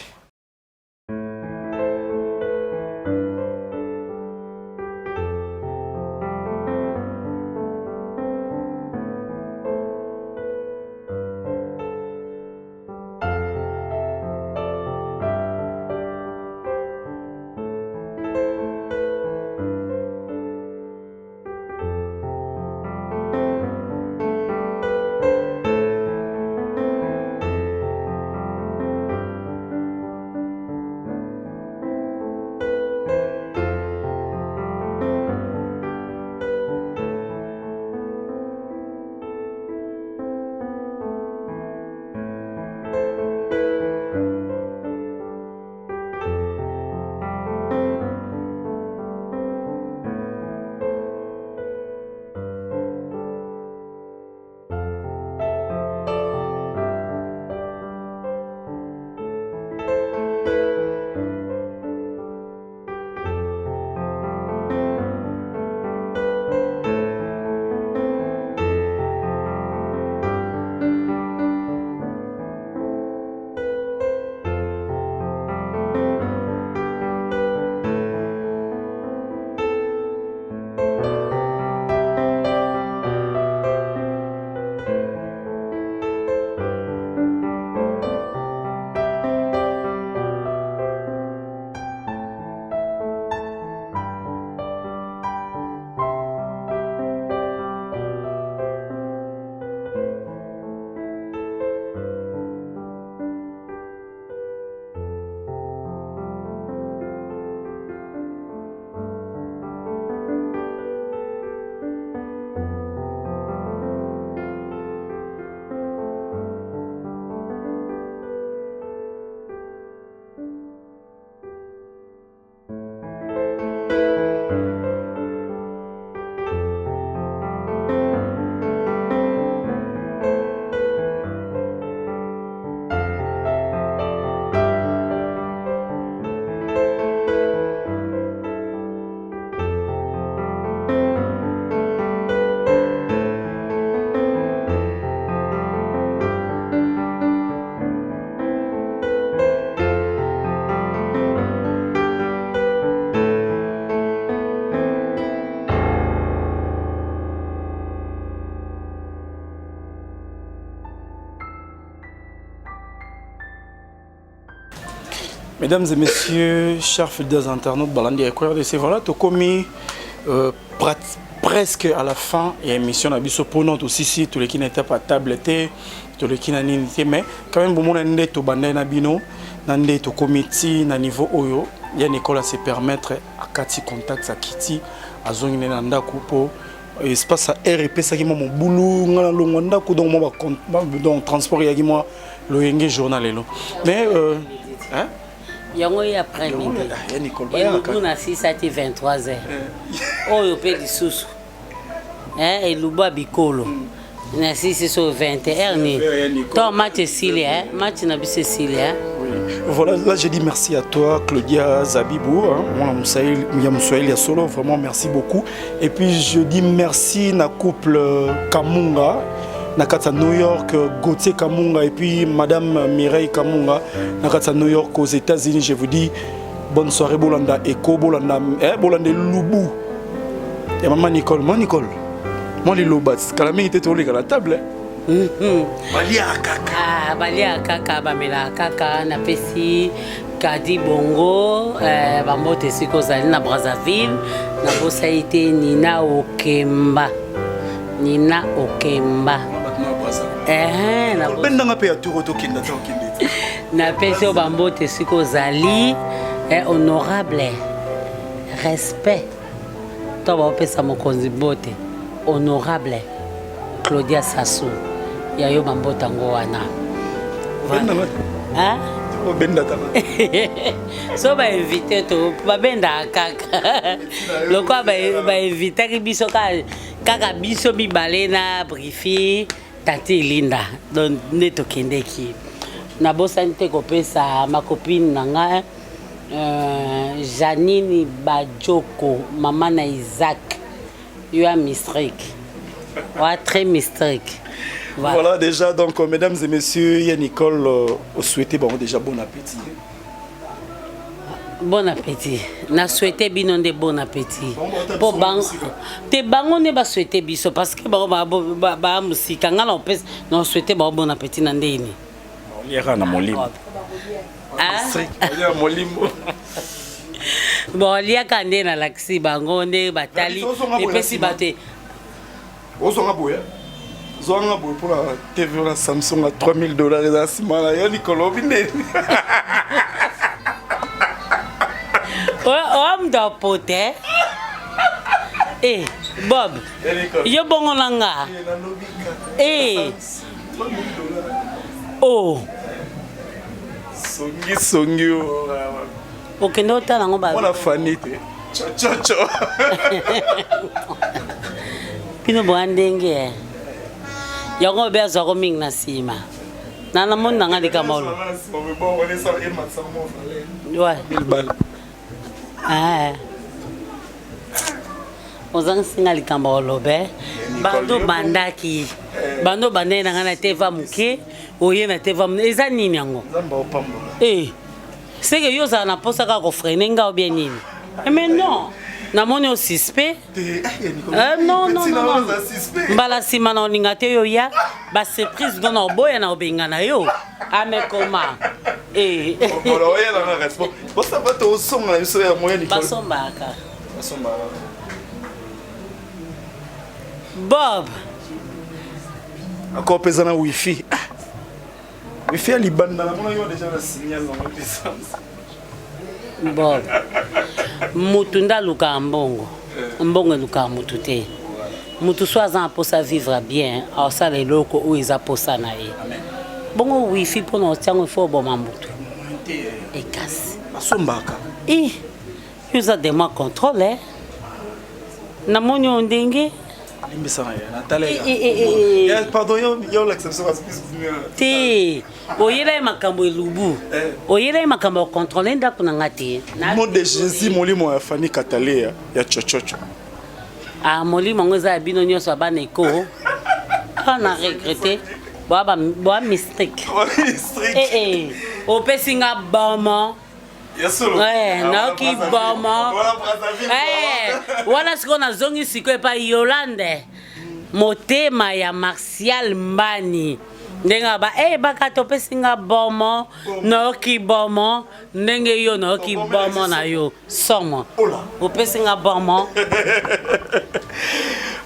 Mesdames et messieurs, chers fidèles internautes, Balandi et QRDC, voilà, tu as commis presque à la fin et émission Nabiso pour notre aussi tous les qui n'étaient pas tablettés, tous les qui n'étaient pas, mais quand même, bon, on a tout bandé Nabino, on a tout comité, na niveau Oyo, il y a Nicolas se permettre à Kati contact à Kitty, à Zone Nanda Coupo, espace à RP, ça qui m'a mon boulot, Nanda Coupo, donc transport, il y a moi le Yenge journal, mais hein? Yango ya après-midi. Et nous na 6 à 23h. Oh yo pe lisusu. Et luba bikolo. Na 6 sur 21 ni. Toi match Silia, match na bise Silia. Voilà, là je dis merci à toi Claudia Zabibou, moi Moussaïl Solo, vraiment merci beaucoup. Et puis je dis merci na couple Kamunga. Nakata New York, Gauthier Kamunga et puis Madame Mireille Kamunga, Nakata New York aux États-Unis. Je vous dis bonne soirée, Bolanda Eko, Bolanda Loubou. Et maman Nicole, moi les Lobats, quand la main était tournée à la table. Balia Kaka. Ah, Balia Kaka, Bamela Kaka, Napesi, Kadi Bongo, Bamote Sikozali na Brazzaville, Nabosaïté Nina Okemba. Nina Okemba. Na peso bambote siko zali honorable respect to ba pesa mokonzi bote honorable Claudia Sassou ya yo bambota ngo wana hein so ba invité to ba benda kaka loko ba invité biso kaka biso mibale na briefi Tati Linda donc neto kendeki na bosani te kopesa ma copine nanga Janine Bajoko maman na Isaac yo a mystérique wa très mystérique. Voilà déjà donc mesdames et messieurs, il y a Nicole souhaité bon déjà bon appétit. Bon appétit. Na souhaité bino de bon appétit. Pour bang te bango ne ba souhaité biso parce que ba musika ngala on peut non souhaité bon appétit na ndeni. On ira na molimo. Ah, molimo. Bon, lia kande na laksi bango ne batali et pesi baté. Ozonga boya. Zonga boya pour la TV la Samsung à $3000 et ça simala ya Nicolo bine. Homme de pote. Eh, Bob. Yo bongo nanga. Eh. Oh. Songi. Ok, no ta nango ba. Ona fanite. Cho. Pino boandenge. Yango be azako ming na sima. Nana mon nanga de kamolo. Ouais. Ah. Ozang singa likamba olobe. Bando bandaki. Bando bande na ngana teva muke. Oye na teva eza nini yango? Eh. C'est que yo za na posa ka ko freiner nga bien nini. Mais non. Na moni au suspect. Non. Mbala sima na oninga te yo ya. Ba surprise dona oboya na obenga na yo. Ame koma. Eh. Bolo oya na respect. Bosa ba to songa na biso ya moya Nicole. Basombaka. Bob. Encore pesant na wifi. Wifi ali banda na mona yo déjà na signal na puissance. Bob. Mutunda luka mbongo. Mbongo luka mutute. Mutu soazan posa vivre bien. Alors ça les locaux où ils a posa na ye. Bongo wifi pour nous tiens il faut bon mamutu. Et casse. Basombaka. Eh. Ils a des mois contrôle. Na monyo ndenge. Pardon, yo l'exception parce que Ti, oyela makambo elubu. Oyela makambo contrôler ndako na ngati. Mon de Jésus molimo ya Fanny Katalea ya chochocho. Ah molimo ngoza bino nyoso abana eko. Ana regretter. Boa mistake. Eh. O pesinga bama. Ouais, Naoki Bama. Voilà ce qu'on a zongi siko pa Yolande. Motema ya Martial Mbani. Ndenga ba baka topesi nga bomo noki bomo ndenge yo noki bomo na yo somo opesi nga bomo.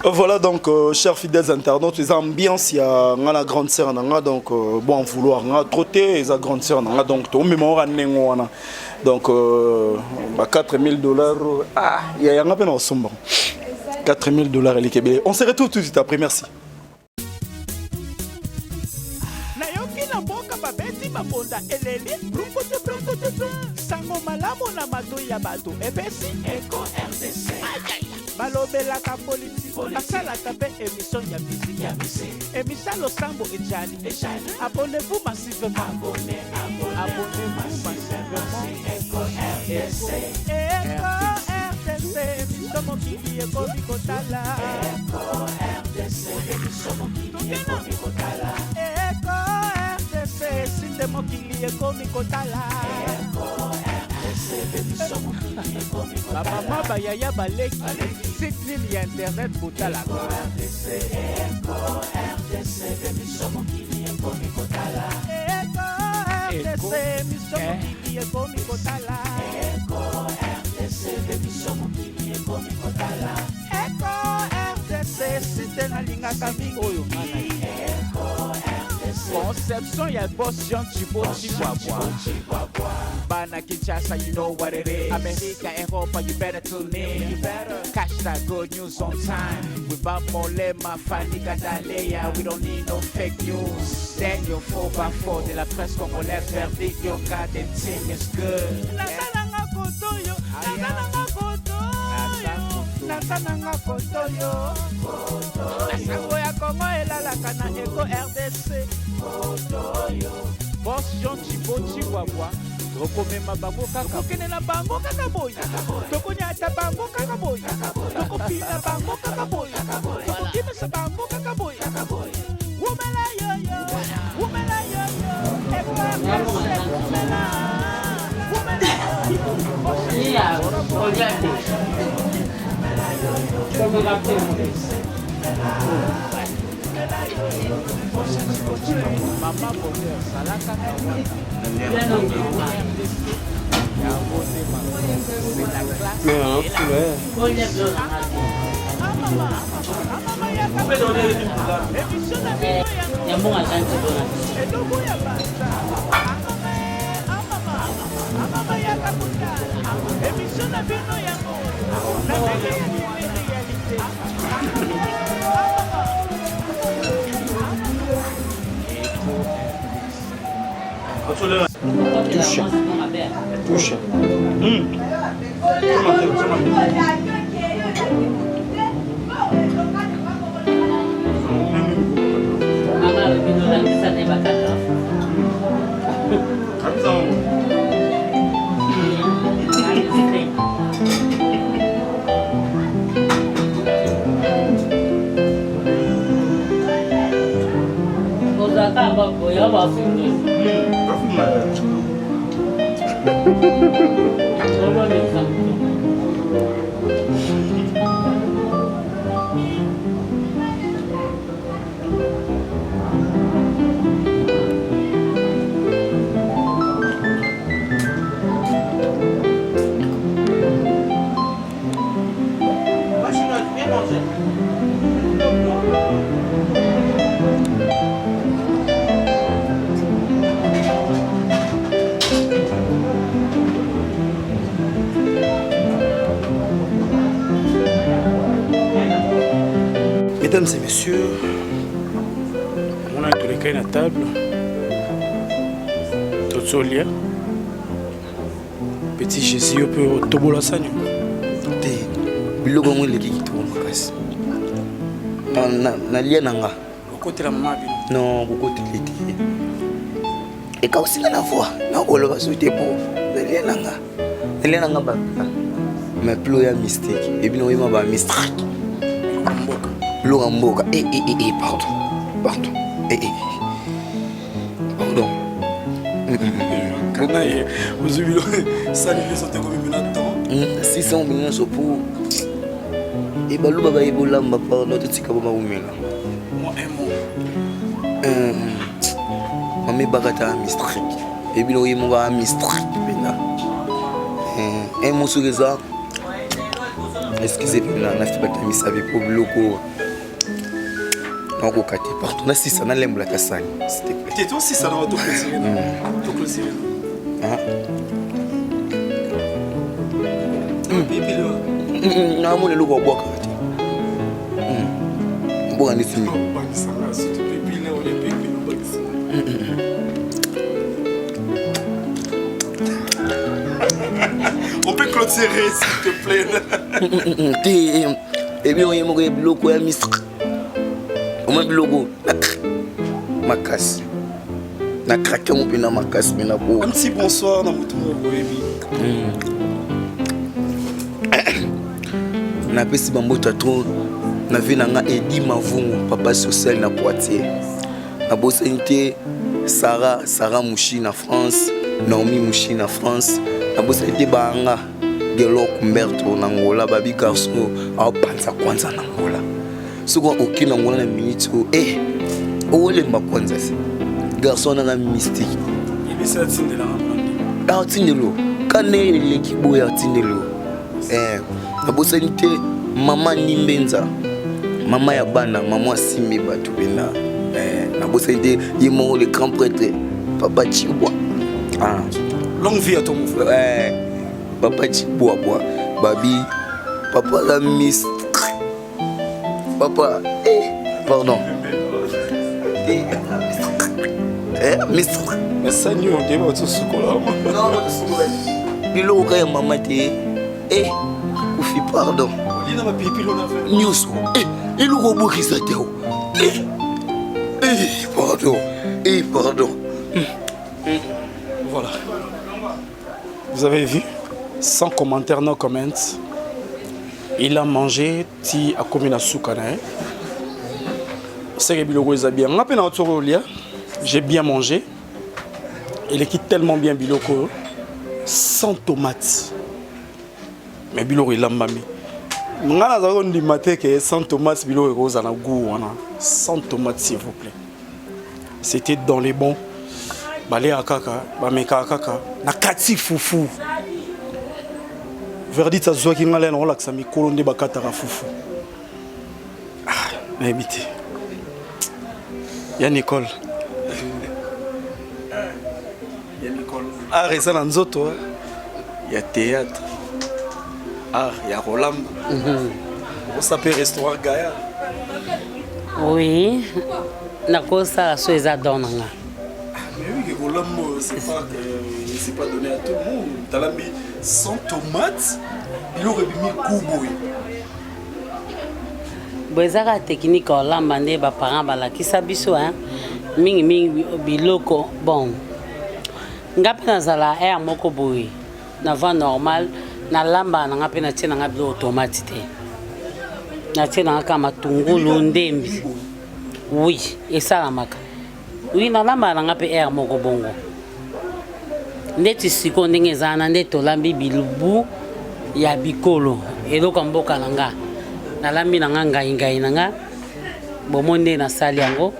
Voilà donc chers fidèles internautes, les ambiances il y a la grande sœur nanga donc bon vouloir nga trotter les grande sœur nanga donc to mémoire nengo wana donc $4,000 il y a un peu dans sombre $4,000 les Québécois. On se retrouve tout de suite après, merci. Mabonda eleli sango malamu na mato ya bato epesi Eco RDC balobelaka politiki basalaka mpe émission ya misiki émission losambo ejali abonnez-vous massivement abonnez-vous massivement Eco RDC émission mokili ekomi kotala Eco RDC émission mokili ekomi kotala Sinde mokili ekomi kotala bamama bayaya baleki site nini ya internet botala site nalingaka mingi oyo mana Conception ya boss Jean Chihuahua Bana Kinshasa, you know what it is. America, Europa, you better tune in. You better catch that good news on time. We Bob Molema, Fanny Gadalea. We don't need no fake news. Daniel 4x4 de la presse congolaise. Verdict, your goddamn team is good. Natananga kotoyo, natananga kotoyo. Nasango ya Kongo elalaka na Eco RDC. Boss Jean Chihuahua tokomema bango kaka okendela bango kaka boya tokonyata bango kaka boya tokopina bango kaka boya tokokimisa bango kaka boya wumela yoyo Mama bonheur, salaka Puxa. Mesdames et messieurs, on a tous les cas à la table. Totsolia. Petit Jésus, on peut tobola sanyo. Te, bilogo mo leki ki to makasi. Na lia nanga. Côté la maman bi. Non, côté leti. Et quand aussi la voix, na oloba souté pour. Na lia nanga. Na lia nanga ba. Mais plus il y a mistake. Et bien on va mistake. Loramboka. Pardon. Pardon. Pardon. Quand vous avez vu ça, les sont comme maintenant. 600 millions pour. Et bah, l'ouba ebola m'a pardon, tu sais comment on met là. Moi, un mot. Mami bakata mistrik. Et puis il m'a mistrik. Et mon sourire, excusez-moi, on a fait battre mis avec pour bloquer. On va côté partout. Na si ça na lemble la tassani. S'il te plaît. T'es toi si ça na tout plaisir. Tout plaisir. Ah. Na mo le logo boka. Boka ni simi. On peut clôturer s'il te plaît. Et bien on y a mon bloco ya mistre. On m'a bloco. Ma casse. Na craqué mon pina ma casse mais na beau. Un petit bonsoir dans mon tour na pesi bambo tatron na vie na nga Edi Mavungu papa social na Poitiers na bosenité Sarah Mouchi na France Naomi Mouchi na France na bosenité banga Gelo Kumberto na Angola babi garçon a panza kwanza na Angola soko okina Angola na minute ole makwanza si garçon na mystique il s'est atteint là atindelo kane l'équipe ya atindelo na bosenité mama Nimbenza mama ya bana mama Simbi batu bena na bosenité yemo le grand prêtre papa Chibwa longue vie à ton frère papa Chibwa babi papa la miss papa pardon miss mais ça nous on débat tout ce qu'on non il a eu maman te Koufi pardon il n'a pas pipi l'on a fait news il a rebouché sa tête pardon voilà vous avez vu sans commentaire no comment il a mangé ti a commis la soukana c'est que biloko est bien on na otoro lia j'ai bien mangé il est tellement bien biloko sans tomates mais biloko il a mami ngana za on dit maté que sans tomates biloko rose na goût sans tomates s'il vous plaît c'était dans les bons balé akaka ba meka kaka na kati fufu verdict azwa ki ngala na relaxa mikolo nde bakata ka fufu na ebité ya Nicole reza na nzoto ya théâtre ya Rolamba on s'appelle restaurant Gaïa oui na kosa so eza donanga mais oui que Rolamba c'est pas donné à tout le monde talambi sans tomates il aurait mis kubo bozaka technique Rolamba nde ba parents balakisa biso mingi biloko bon ngapi nazala air moko boye na vent normal na lamba na ngapi na tina ngapi lo tomate te na tina ngaka matungulu ndembi oui esala maka oui na lamba na ngapi air moko bongo ndeti siko ndenge zana nde tolambi bilubu ya bikolo eloko mboka nanga na lambi na ngai nanga bomonde na sali yango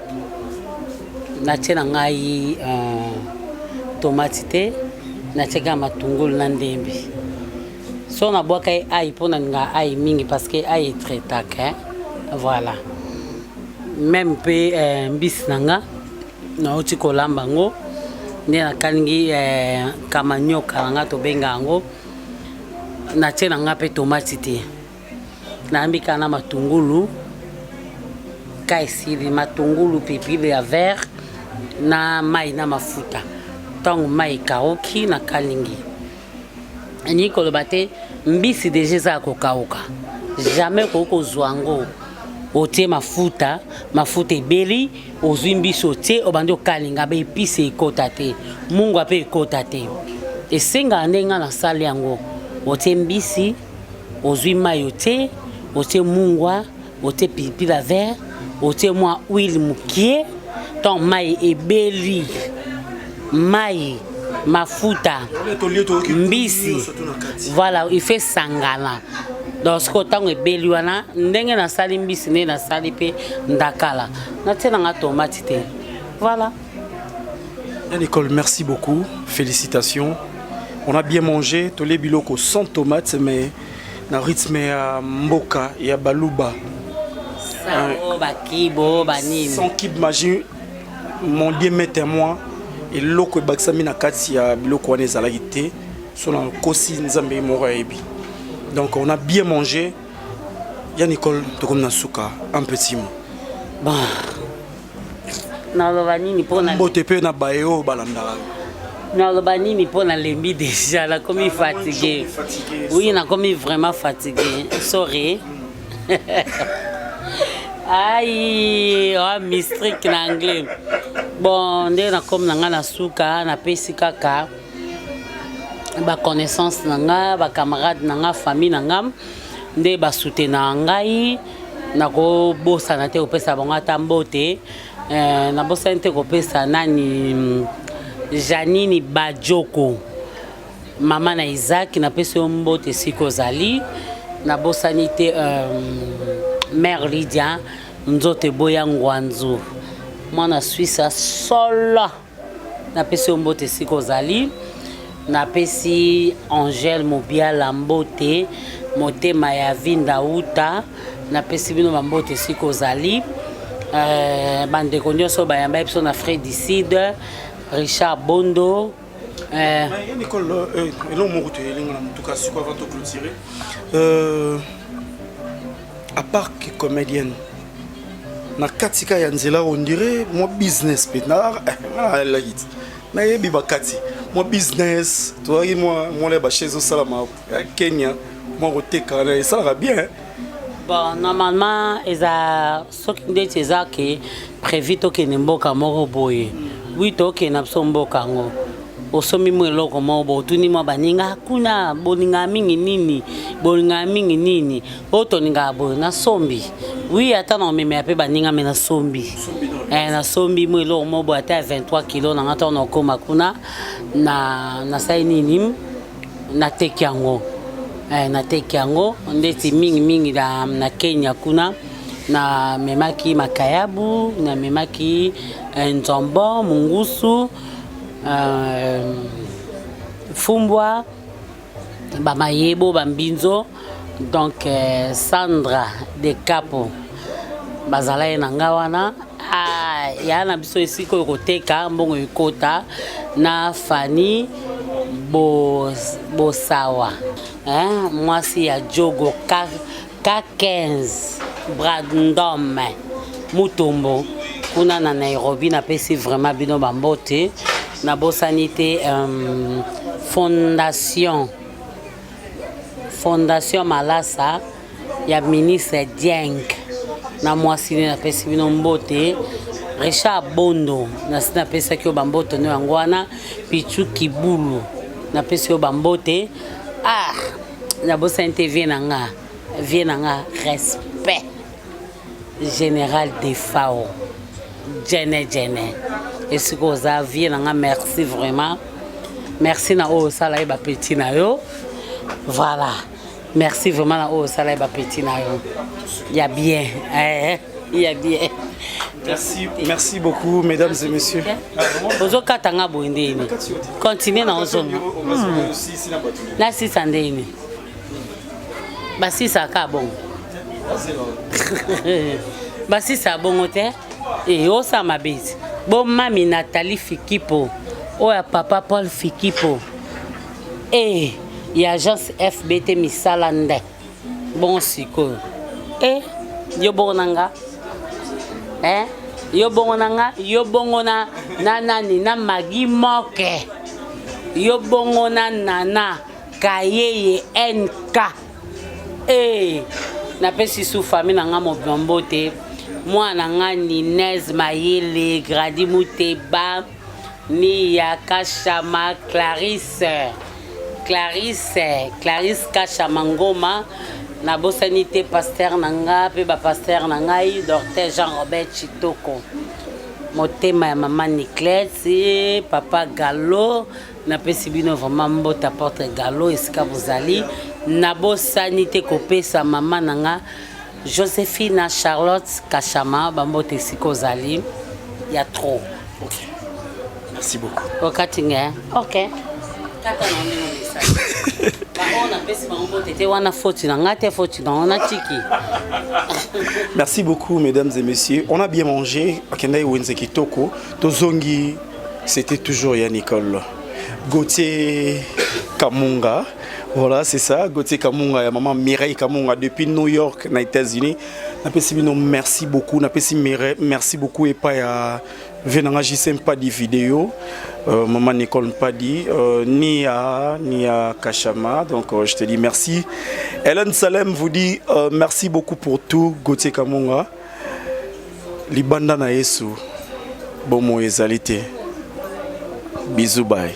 na tina ngai tomate te na teka matungulu na ndembi so na boka ai pona nga ai mingi parce que ai est très tac voilà même pe mbis nanga na oti kolamba ngo nde na kalingi kamanyoka nga to benga ngo na tena nga pe tomate te na mbika na matungulu kaisili matungulu pipili ya vert na mai na mafuta tango mai kaoki na kalingi ni koloba te mbisi deja za kokauka jamais koko zwango otie mafuta ebeli ozwi mbisi otie obandi okalinga be epise ekota te mungu ape ekota te esenga ndenga na sali yango otie mbisi ozwi mai otie mungwa otie pilipili vert otie mwa huile mukie tant mai ebeli mai mafuta mbisi voilà il fait sangala donc ce temps ebeli wana ndenge na sali mbisi ne na sali pe ndakala na tena nga tomate te voilà Nicole, merci beaucoup. Félicitations. On a bien mangé. Tous les biloko sans tomates, mais na rythme ya mboka ya baluba. Sans kib magie, mon Dieu met témoin. Et loko baksami na kati ya biloko wana ezalaki te. Sona kosi nzambe moko yebi. Donc on a bien mangé. Ya Nicole, tokom na suka, un petit mot. Bon. Nalobani pour na mbote pe na bayo balandaka. Nalobani pour na lembi déjà là comme fatigué. Oui, na comme vraiment fatigué. Sorry. Aïe, oh mistrik en anglais. Bon, ndé na comme na ngana suka na pesi kaka. Ba connaissance na nga, ba camarade na nga, famille na nga, ndé ba soutenir ngai na ko bosa na te opesa bango tambote. Na bosa nte kopesa nani Janini Bajoko mama na Isaac na pesi mbote siko zali na bosa nite mère Lydia nzote boya ngwanzu mwana Suisse solo na pesi mbote siko zali na pesi Angèle Mobiala mbote motema ya vinda uta na pesi bino mbote siko zali bande konyoso bayamba episo na Fredicide Richard Bondo Nicole elon mokuto elinga en tout cas quoi avant de clôturer à part que comédienne na katika ya nzela on dirait moi business peut na la hit na yebi bakati moi business toi moi les ba chez au salama Kenya moi roteka na ça va bien. Bon, normalement, ils ont ce qui prévu que les mboka moko boye. Oui, to ke na mboka ngo. Osomi mwelo ko mobo tuni mo baninga kuna boninga mingi nini. Oto ninga bo na sombi. Oui, ata na meme ape baninga me na sombi. Na sombi mwelo mobo ata 23 kg na ngata na koma kuna na sai nini na tekiango. Na tekiango ndeti mingi na Kenya kuna na memaki makayabu na memaki nzombo mungusu fumbwa bamayebo bambinzo donc Sandra de Capo bazala na ngawana ya na biso esiko koteka mbongo ikota na Fanny Bosawa mwasi ya Jogo K15 Brandom Mutombo kuna na Nairobi na pesi vraiment bino bambote na bosanité fondation Malasa ya ministre Dieng na mwasi na pesi bino mbote Richard Bondo na sina pesa kyo bambote no yangwana Pichu Kibulu na pesi yo bambote na bosanité vie nanga respect général de FAO Jene et ce que vous avez merci vraiment merci na o sala ba petit na yo voilà merci vraiment na o sala ba petit na yo il y a bien merci beaucoup mesdames et messieurs bozo katanga boindeni continuez na ozonga na sisandeni basisa ka bon basisa bongo te et osa mabezi bon mami Nathalie Fikipo oya papa Paul Fikipo et y agence FBT misalande bon siko yo bonanga yo bongo na nani na magi moke yo bongo na nana kayeye NK na pesi sous famille na nga mobombote mwana nga Ninez Mayele Gradi Muteba ni ya Kashama Clarisse Kashama Ngoma na bosanité pasteur nanga pe ba pasteur nangai docteur Jean-Robert Chitoko motema ya maman Niclette papa Gallo na pesi bino vraiment mbota porte Gallo esika bozali na bosanité kopesa maman nanga Joséphine Charlotte Kashama bambote siko zali ya trop Merci beaucoup. Okatinga. Ok. Kata na ndenge message. On a pesi bango tete wana faute na ngate faute na on a tiki. Merci beaucoup mesdames et messieurs. On a bien mangé. Akenda Wenze Kitoko. Tozongi, c'était toujours Yannicole. Gauthier Kamunga. Voilà, c'est ça. Gauthier Kamunga et maman Mireille Kamunga depuis New York, aux États-Unis. Merci beaucoup. Merci beaucoup. Et pas venanga JSM pas de vidéo. Maman Nicole pas dit ni à Kachama. Donc je te dis merci. Hélène Salem vous dit merci beaucoup pour tout. Gauthier Kamunga. Libanda na Yesu. Bon mot ezalité. Bisous bye.